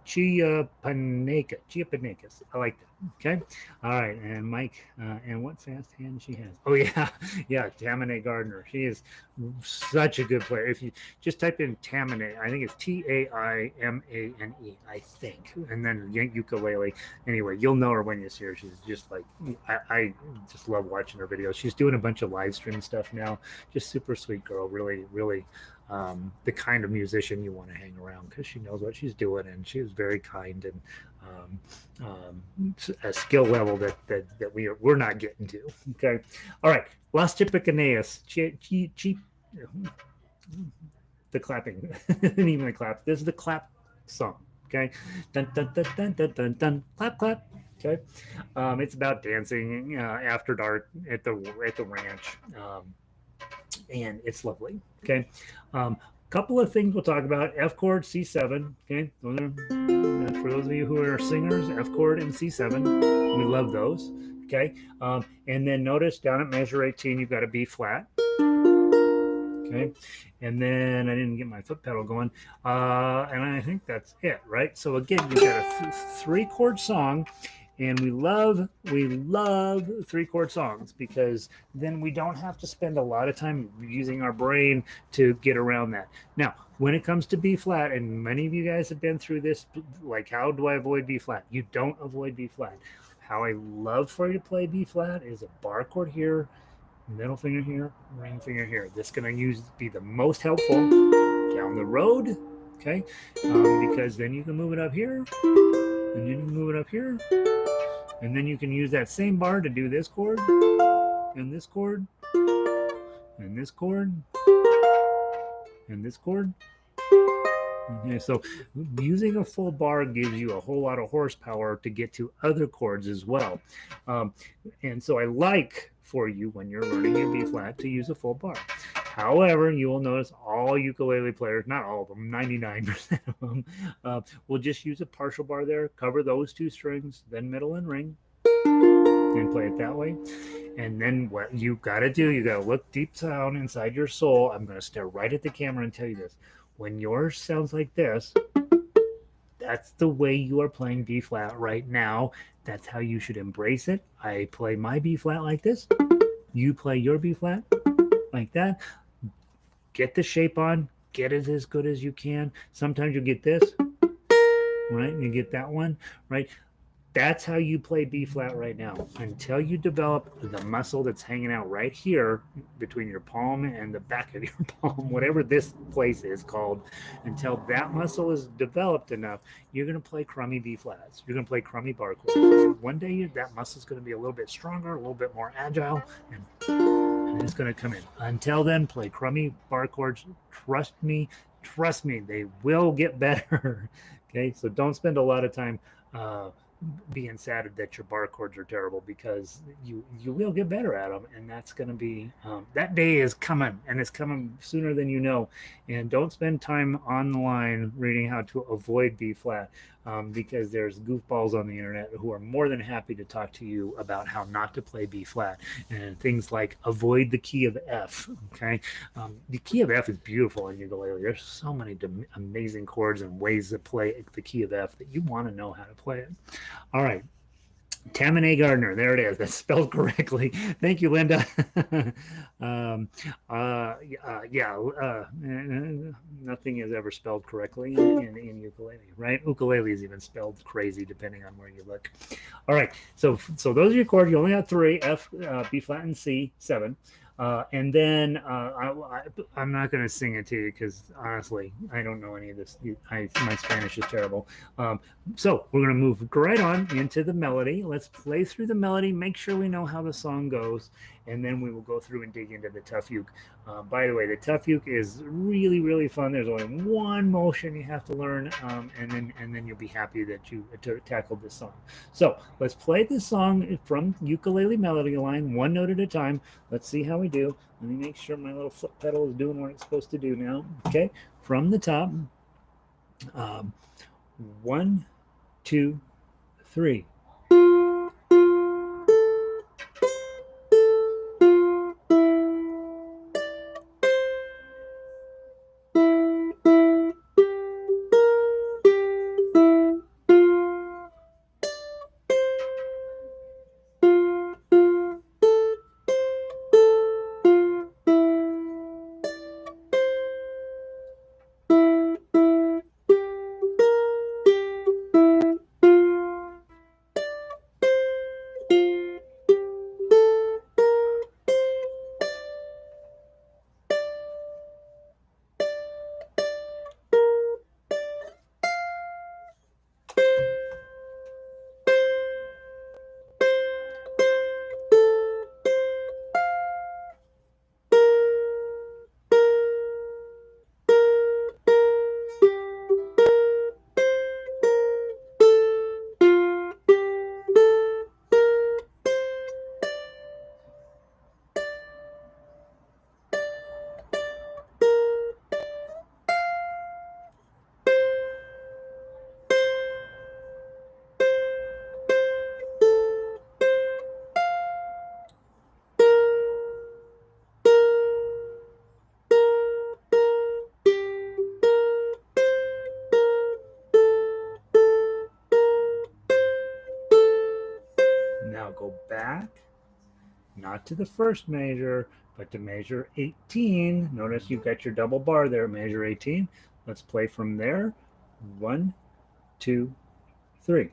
Chiapanecas. I like that. Okay. All right. And Mike, and what fast hand she has. Oh, yeah. Yeah. Tamine Gardner. She is such a good player. If you just type in Tamine, I think it's Taimane, I think. And then ukulele. Anyway, you'll know her when you see her. She's just like, I just love watching her videos. She's doing a bunch of live stream stuff now. Just super sweet girl. Really, really. The kind of musician you want to hang around because she knows what she's doing, and she is very kind, and a skill level that we're not getting to. Okay, all right. Las Chiapanecas, the clapping, and even the clap. This is the clap song. Okay, dun dun dun dun dun dun dun, clap clap. Okay, it's about dancing after dark at the ranch. And it's lovely. Okay, couple of things we'll talk about. F chord, C7. Okay, those are, for those of you who are singers, F chord and C7. We love those. Okay, and then notice down at measure 18, you've got a B flat. Okay, and then I didn't get my foot pedal going, and I think that's it, right? So again, you've got a 3-chord song. And we love 3-chord songs because then we don't have to spend a lot of time using our brain to get around that. Now, when it comes to B flat, and many of you guys have been through this, like, how do I avoid B flat? You don't avoid B flat. How I love for you to play B flat is a bar chord here, middle finger here, ring finger here. This is going to be the most helpful down the road, okay? Because then you can move it up here. and then you move it up here, and then you can use that same bar to do this chord, and this chord, and this chord, and this chord. Okay, so using a full bar gives you a whole lot of horsepower to get to other chords as well. And so I like for you when you're learning your B flat to use a full bar. However, you will notice all ukulele players, not all of them, 99% of them, will just use a partial bar there, cover those two strings, then middle and ring, and play it that way. And then what you got to do, you got to look deep down inside your soul. I'm going to stare right at the camera and tell you this. When yours sounds like this, that's the way you are playing B flat right now. That's how you should embrace it. I play my B flat like this. You play your B flat like that. Get the shape on. Get it as good as you can. Sometimes you get this, right? You get that one, right? That's how you play B flat right now. Until you develop the muscle that's hanging out right here between your palm and the back of your palm, whatever this place is called, until that muscle is developed enough, you're going to play crummy B flats. You're going to play crummy bar chords. One day that muscle is going to be a little bit stronger, a little bit more agile, and it's going to come in. Until then, play crummy bar chords. Trust me, they will get better. Okay, so don't spend a lot of time being sad that your bar chords are terrible, because you will get better at them, and that's going to be that day is coming, and it's coming sooner than you know. And don't spend time online reading how to avoid B flat, because there's goofballs on the internet who are more than happy to talk to you about how not to play B flat, and things like avoid the key of F. Okay, the key of F is beautiful in ukulele. There's so many amazing chords and ways to play the key of F that you want to know how to play it. All right. Tamine Gardner, there it is. That's spelled correctly. Thank you, Linda. Nothing is ever spelled correctly in ukulele, right? Ukulele is even spelled crazy depending on where you look. All right, so those are your chords. You only got three: F, B flat, and C, 7. And then I'm not going to sing it to you because honestly, I don't know any of this. My Spanish is terrible. So we're going to move right on into the melody. Let's play through the melody, make sure we know how the song goes, and then we will go through and dig into the tough uke. By the way, the tough uke is really, really fun. There's only one motion you have to learn, and then you'll be happy that you tackled this song. So let's play this song from ukulele melody line, one note at a time. Let's see how we do. Let me make sure my little foot pedal is doing what it's supposed to do now. Okay, from the top. 1, 2, 3. Now go back, not to the first measure, but to measure 18. Notice you've got your double bar there, measure 18. Let's play from there. 1, 2, 3.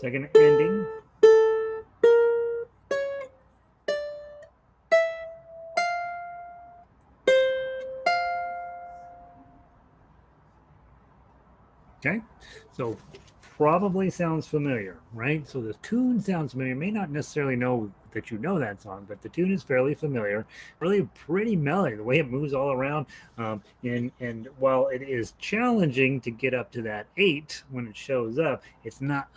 second ending. Okay, so probably sounds familiar, right? So the tune sounds familiar. You may not necessarily know that you know that song, but the tune is fairly familiar. Really pretty melody, the way it moves all around. And while it is challenging to get up to that 8 when it shows up, it's not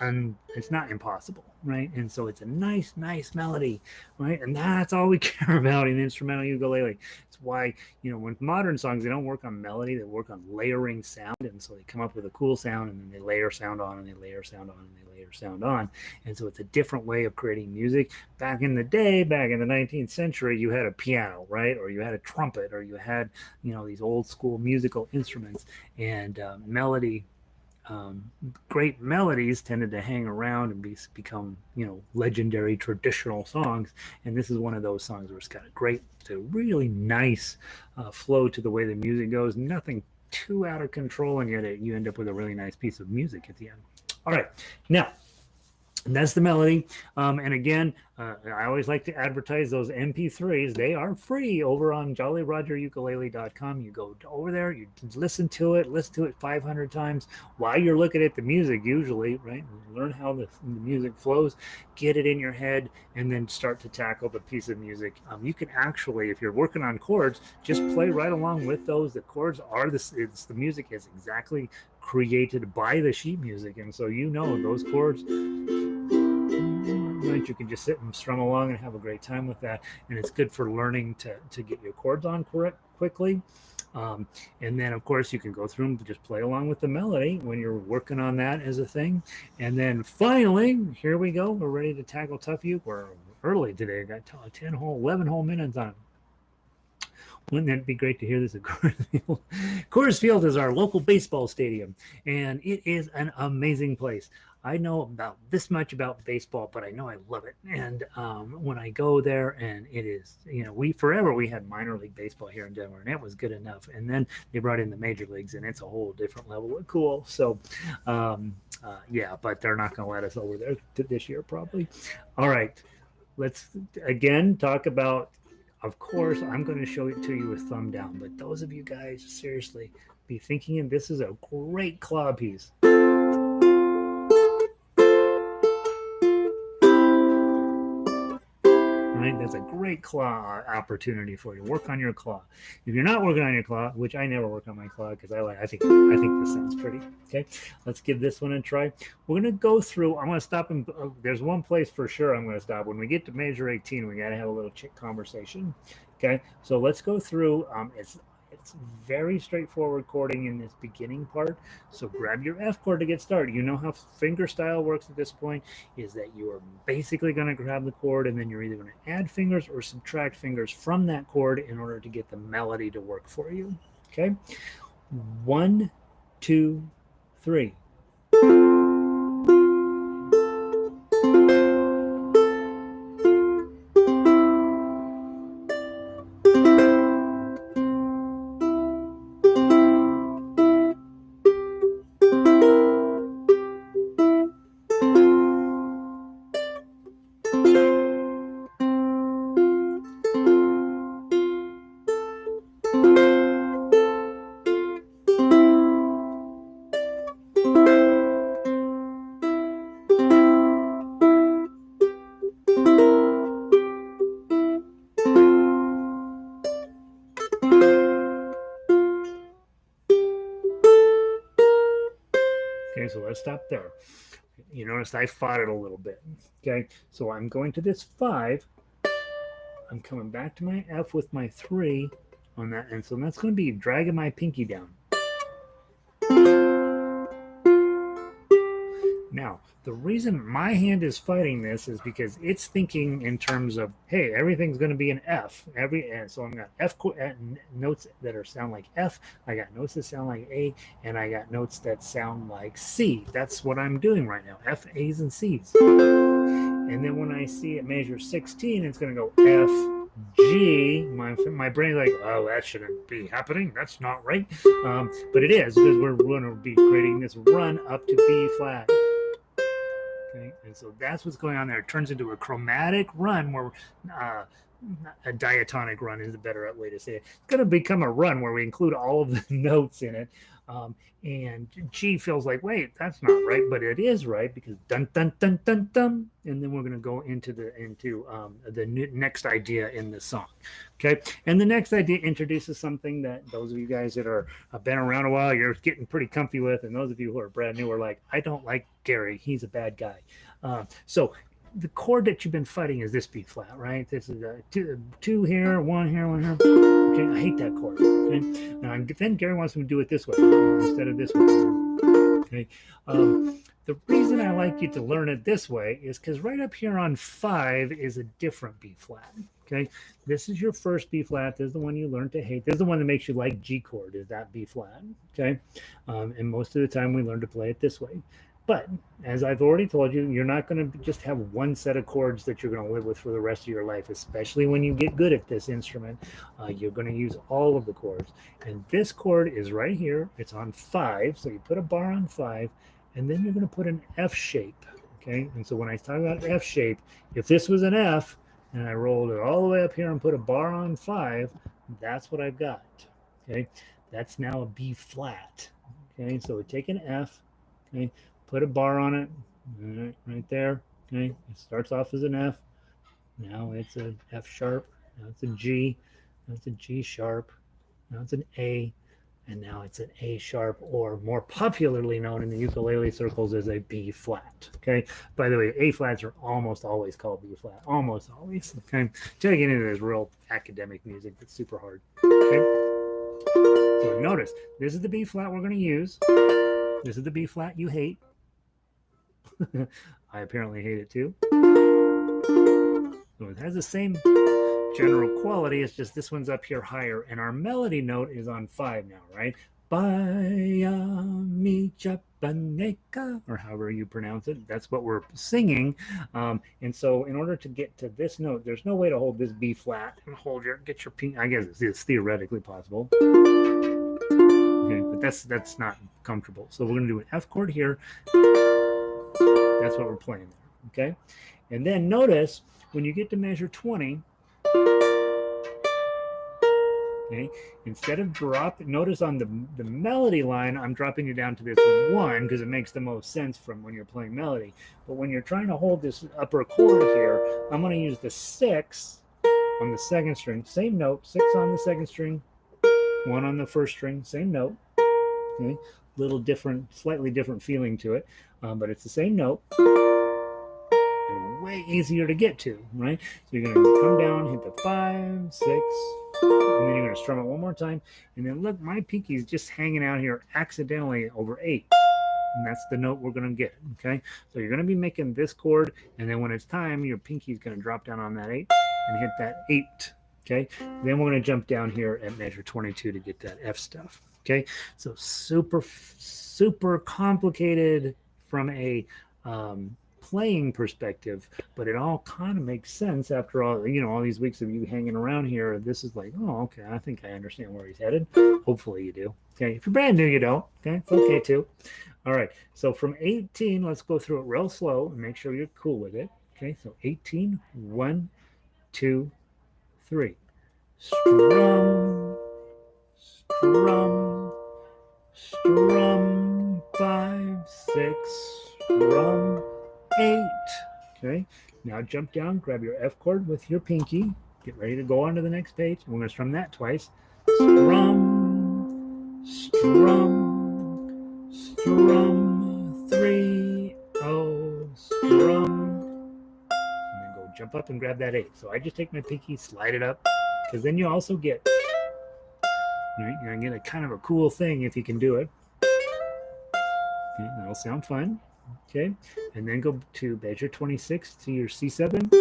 impossible, right? And so it's a nice melody, right? And that's all we care about in instrumental ukulele. It's why, when modern songs, they don't work on melody, they work on layering sound. And so they come up with a cool sound, and then they layer sound on, and they layer sound on, and they layer sound on. And so it's a different way of creating music. Back in the day, back in the 19th century, you had a piano, right? Or you had a trumpet, or you had, these old school musical instruments. And melody, great melodies tended to hang around and become, legendary traditional songs. And this is one of those songs where it's got a really nice flow to the way the music goes. Nothing too out of control, and yet you end up with a really nice piece of music at the end. All right, now that's the melody. And again, I always like to advertise those MP3s. They are free over on jollyrogerukulele.com. You go over there, you listen to it 500 times while you're looking at the music, usually, right? Learn how the music flows, get it in your head, and then start to tackle the piece of music. You can actually, if you're working on chords, just play right along with those. The chords are the music is exactly created by the sheet music. And so, those chords, you can just sit and strum along and have a great time with that. And it's good for learning to get your chords on quickly. And then, of course, you can go through and just play along with the melody when you're working on that as a thing. And then finally, here we go. We're ready to tackle Tough Uke. We're early today. I got 11 whole minutes on it. Wouldn't that be great to hear this at Coors Field? Coors Field is our local baseball stadium, and it is an amazing place. I know about this much about baseball, but I know I love it. And when I go there, and it is, we had minor league baseball here in Denver, and it was good enough. And then they brought in the major leagues, and it's a whole different level of cool. So, yeah, but they're not going to let us over there this year, probably. All right, let's again talk about. Of course, I'm going to show it to you with thumb down, but those of you guys, seriously, be thinking this is a great claw piece. Right? That's a great claw opportunity for you. Work on your claw. If you're not working on your claw, which I never work on my claw because I think this sounds pretty. Okay, let's give this one a try. We're going to go through. I'm going to stop, and there's one place for sure I'm going to stop. When we get to measure 18, we got to have a little conversation. Okay, so let's go through. It's very straightforward chording in this beginning part. So grab your F chord to get started. You know how finger style works at this point, is that you are basically going to grab the chord, and then you're either going to add fingers or subtract fingers from that chord in order to get the melody to work for you. Okay, 1, 2, 3. Okay, so let's stop there. You notice I fought it a little bit. Okay, so I'm going to this 5. I'm coming back to my F with my 3 on that, and so that's going to be dragging my pinky down. Now, the reason my hand is fighting this is because it's thinking in terms of, hey, everything's going to be an F. So I've got F notes that sound like F. I got notes that sound like A, and I got notes that sound like C. That's what I'm doing right now, F, A's, and C's. And then when I see it measure 16, it's going to go F, G. My brain's like, oh, that shouldn't be happening. That's not right. But it is, because we're going to be creating this run up to B flat. Okay, and so that's what's going on there. It turns into a chromatic run where a diatonic run is a better way to say it. It's going to become a run where we include all of the notes in it. And G feels like, wait, that's not right, but it is right because dun dun dun dun dun, and then we're going to go into the next idea in the song. Okay, and the next idea introduces something that those of you guys that are been around a while, you're getting pretty comfy with, and those of you who are brand new are like, I don't like Gary, he's a bad guy. So the chord that you've been fighting is this B flat, right? This is a two here, one here, one here. Okay, I hate that chord. Okay, now then Gary wants me to do it this way instead of this way. Okay, the reason I like you to learn it this way is because right up here on 5 is a different B flat. Okay, this is your first B flat. This is the one you learn to hate. This is the one that makes you like G chord, is that B flat. Okay, and most of the time we learn to play it this way. But as I've already told you, you're not going to just have one set of chords that you're going to live with for the rest of your life, especially when you get good at this instrument. You're going to use all of the chords. And this chord is right here. It's on 5. So you put a bar on 5, and then you're going to put an F shape. Okay. And so when I talk about F shape, if this was an F and I rolled it all the way up here and put a bar on 5, that's what I've got. Okay. That's now a B flat. Okay. So we take an F. Okay. Put a bar on it, right there. Okay, it starts off as an F. Now it's an F sharp. Now it's a G. Now it's a G sharp. Now it's an A, and now it's an A sharp, or more popularly known in the ukulele circles as a B flat. Okay. By the way, A flats are almost always called B flat. Almost always. Okay. Till you get into this real academic music that's super hard. Okay. So notice this is the B flat we're going to use. This is the B flat you hate. I apparently hate it too. So it has the same general quality. It's just this one's up here higher, and our melody note is on 5 now, right? Baya mi Chiapanecas, or however you pronounce it. That's what we're singing. And so in order to get to this note, there's no way to hold this B flat and get your pinky. I guess it's theoretically possible. Okay, but that's not comfortable. So we're going to do an F chord here. That's what we're playing there, okay? And then notice when you get to measure 20, okay, instead of notice on the melody line, I'm dropping you down to this 1 because it makes the most sense from when you're playing melody. But when you're trying to hold this upper chord here, I'm going to use the 6 on the 2nd string, same note, 6 on the 2nd string, 1 on the 1st string, same note, okay? Little different, slightly different feeling to it, but it's the same note and way easier to get to, right? So you're going to come down, hit the 5, 6, and then you're going to strum it one more time, and then look, my pinky is just hanging out here accidentally over 8, and that's the note we're going to get. Okay, so you're going to be making this chord, and then when it's time, your pinky is going to drop down on that 8 and hit that 8. Okay, then we're going to jump down here at measure 22 to get that F stuff. Okay, so super complicated from a playing perspective, but it all kind of makes sense after all, all these weeks of you hanging around here. This is like, oh, okay, I think I understand where he's headed. Hopefully you do. Okay, if you're brand new, you don't. Okay, it's okay too. All right, so from 18, let's go through it real slow and make sure you're cool with it. Okay, so 18, 1, 2, 3. Strum, strum, strum, 5, 6, strum, 8. Okay, now jump down, grab your F chord with your pinky, get ready to go on to the next page, and we're going to strum that twice. Strum, strum, strum, 3, oh, strum, and then go jump up and grab that 8. So I just take my pinky, slide it up, because then you also get, right, you're going to get a kind of a cool thing if you can do it. Okay, that'll sound fun. Okay, and then go to measure 26 to your C7.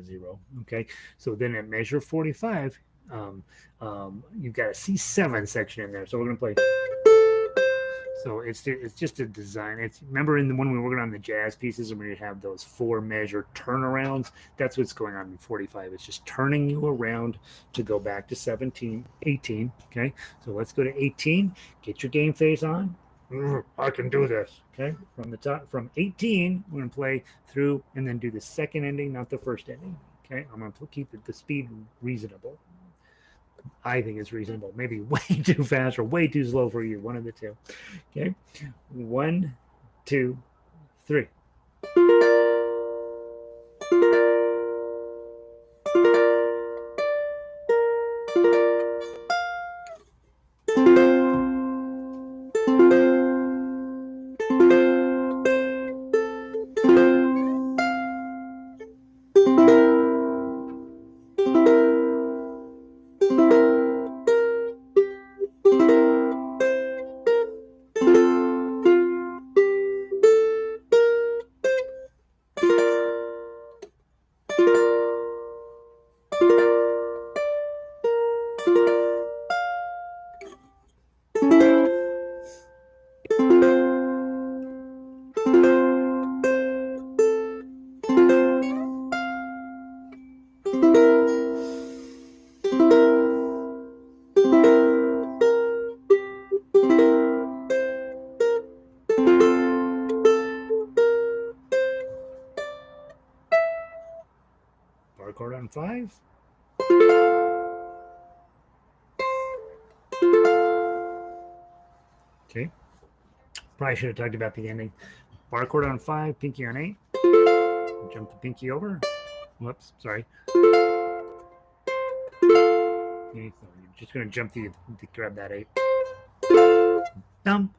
a 0. Okay, so then at measure 45, you've got a C7 section in there. So we're going to play. So it's just a design. It's remember in the when we were working on the jazz pieces and we have those 4-measure turnarounds. That's what's going on in 45. It's just turning you around to go back to 17, 18. Okay, so let's go to 18. Get your game face on. I can do this. Okay, from the top, from 18, we're gonna play through and then do the second ending, not the first ending. Okay, I'm gonna keep the speed reasonable. I think it's reasonable. Maybe way too fast or way too slow for you. One of the two. Okay. 1, 2, 3. Bar chord on 5. Okay. Probably should have talked about the ending. Bar chord on 5, pinky on 8. Jump the pinky over. Whoops, sorry. Okay, so you're just going to jump to grab that 8. Dump,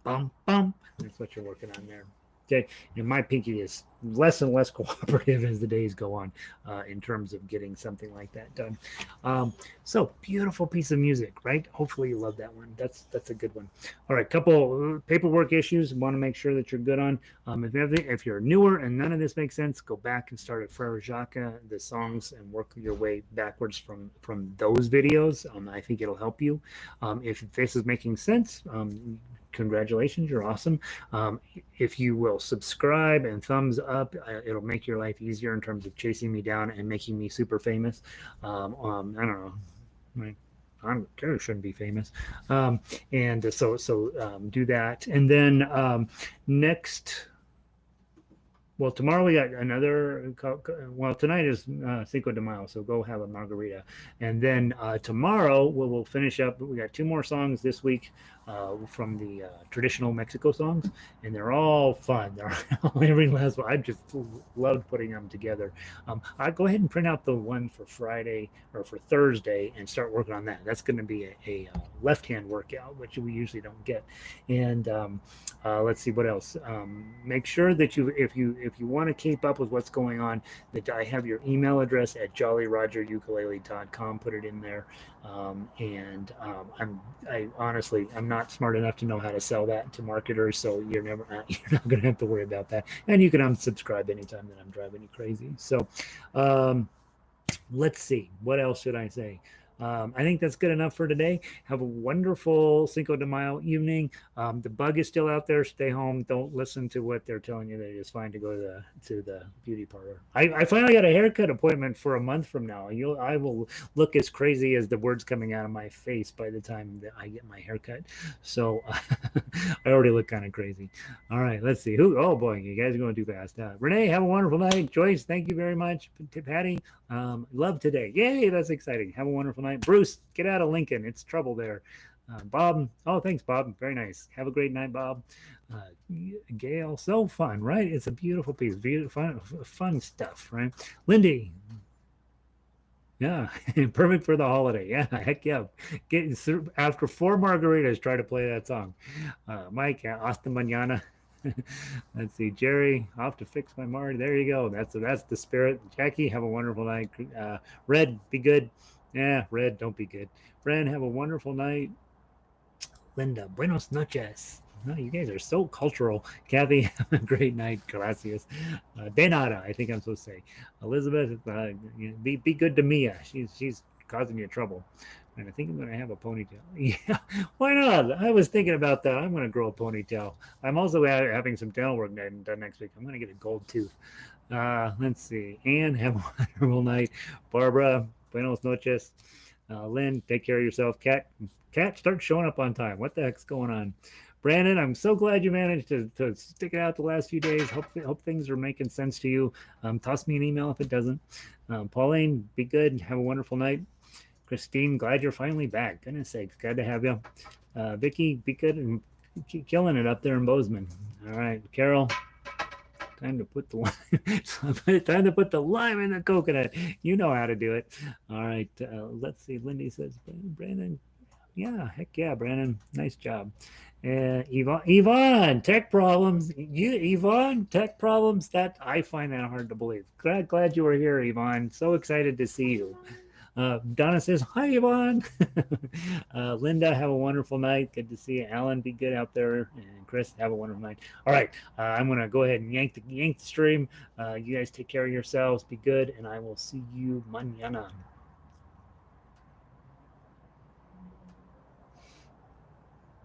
bump, bump. That's what you're working on there. Okay, and my pinky is less and less cooperative as the days go on in terms of getting something like that done. So beautiful piece of music, right? Hopefully you love that one. That's a good one. All right, couple paperwork issues. Want to make sure that you're good on. If you're newer and none of this makes sense, go back and start at Frere Jacques, the songs, and work your way backwards from those videos. I think it'll help you. If this is making sense, congratulations, you're awesome. If you will subscribe and thumbs up, it'll make your life easier in terms of chasing me down and making me super famous. I don't know. I shouldn't be famous. And so do that. And then next. Well, tomorrow we got another. Well, tonight is Cinco de Mayo, so go have a margarita. And then tomorrow we'll finish up. We got 2 more songs this week from the traditional Mexico songs, and they're all fun. They're every last one. I just loved putting them together. I go ahead and print out the one for Friday or for Thursday and start working on that. That's going to be a left-hand workout, which we usually don't get. And let's see what else. Make sure that if you want to keep up with what's going on, that I have your email address at jollyrogerukulele.com. Put it in there. I honestly, I'm not smart enough to know how to sell that to marketers, so you're not going to have to worry about that. And you can unsubscribe anytime that I'm driving you crazy. So let's see, what else should I say? I think that's good enough for today. Have a wonderful Cinco de Mayo evening. The bug is still out there. Stay home. Don't listen to what they're telling you that it's fine to go to the beauty parlor. I finally got a haircut appointment for a month from now. I will look as crazy as the words coming out of my face by the time that I get my haircut. So I already look kind of crazy. All right, let's see. Oh boy, you guys are going too fast. Renee, have a wonderful night. Joyce, thank you very much. Patty, love today. Yay, that's exciting. Have a wonderful night. Bruce, get out of Lincoln. It's trouble there. Bob, oh, thanks, Bob. Very nice. Have a great night, Bob. Gail, so fun, right? It's a beautiful piece. Beautiful, fun stuff, right? Lindy, yeah, perfect for the holiday. Yeah, heck yeah. After 4 margaritas, try to play that song. Mike, hasta mañana. Let's see, Jerry, off to fix my Marty. There you go. That's the spirit. Jackie, have a wonderful night. Red, be good. Yeah, Red, don't be good. Fran, have a wonderful night. Linda, buenos noches. Oh, you guys are so cultural. Kathy, have a great night. Gracias. De nada, I think I'm supposed to say. Elizabeth, be good to Mia. She's causing you trouble. And I think I'm going to have a ponytail. Yeah, why not? I was thinking about that. I'm going to grow a ponytail. I'm also having some dental work done next week. I'm going to get a gold tooth. Let's see. Anne, have a wonderful night. Barbara, buenos noches. Lynn, take care of yourself. Cat, start showing up on time. What the heck's going on? Brandon, I'm so glad you managed to stick it out the last few days. Hope things are making sense to you. Toss me an email if it doesn't. Pauline, be good. Have a wonderful night. Christine, glad you're finally back. Goodness sakes, glad to have you. Vicky, be good and keep killing it up there in Bozeman. All right, Carol, time to put the time to put the lime in the coconut. You know how to do it. All right, let's see. Lindy says, Brandon, yeah, heck yeah, Brandon, nice job. Yvonne, tech problems. Yvonne, tech problems. That I find that hard to believe. Glad you were here, Yvonne. So excited to see you. Donna says, hi, Yvonne. Linda, have a wonderful night. Good to see you. Alan, be good out there. And Chris, have a wonderful night. All right. I'm going to go ahead and yank the stream. You guys take care of yourselves. Be good. And I will see you mañana.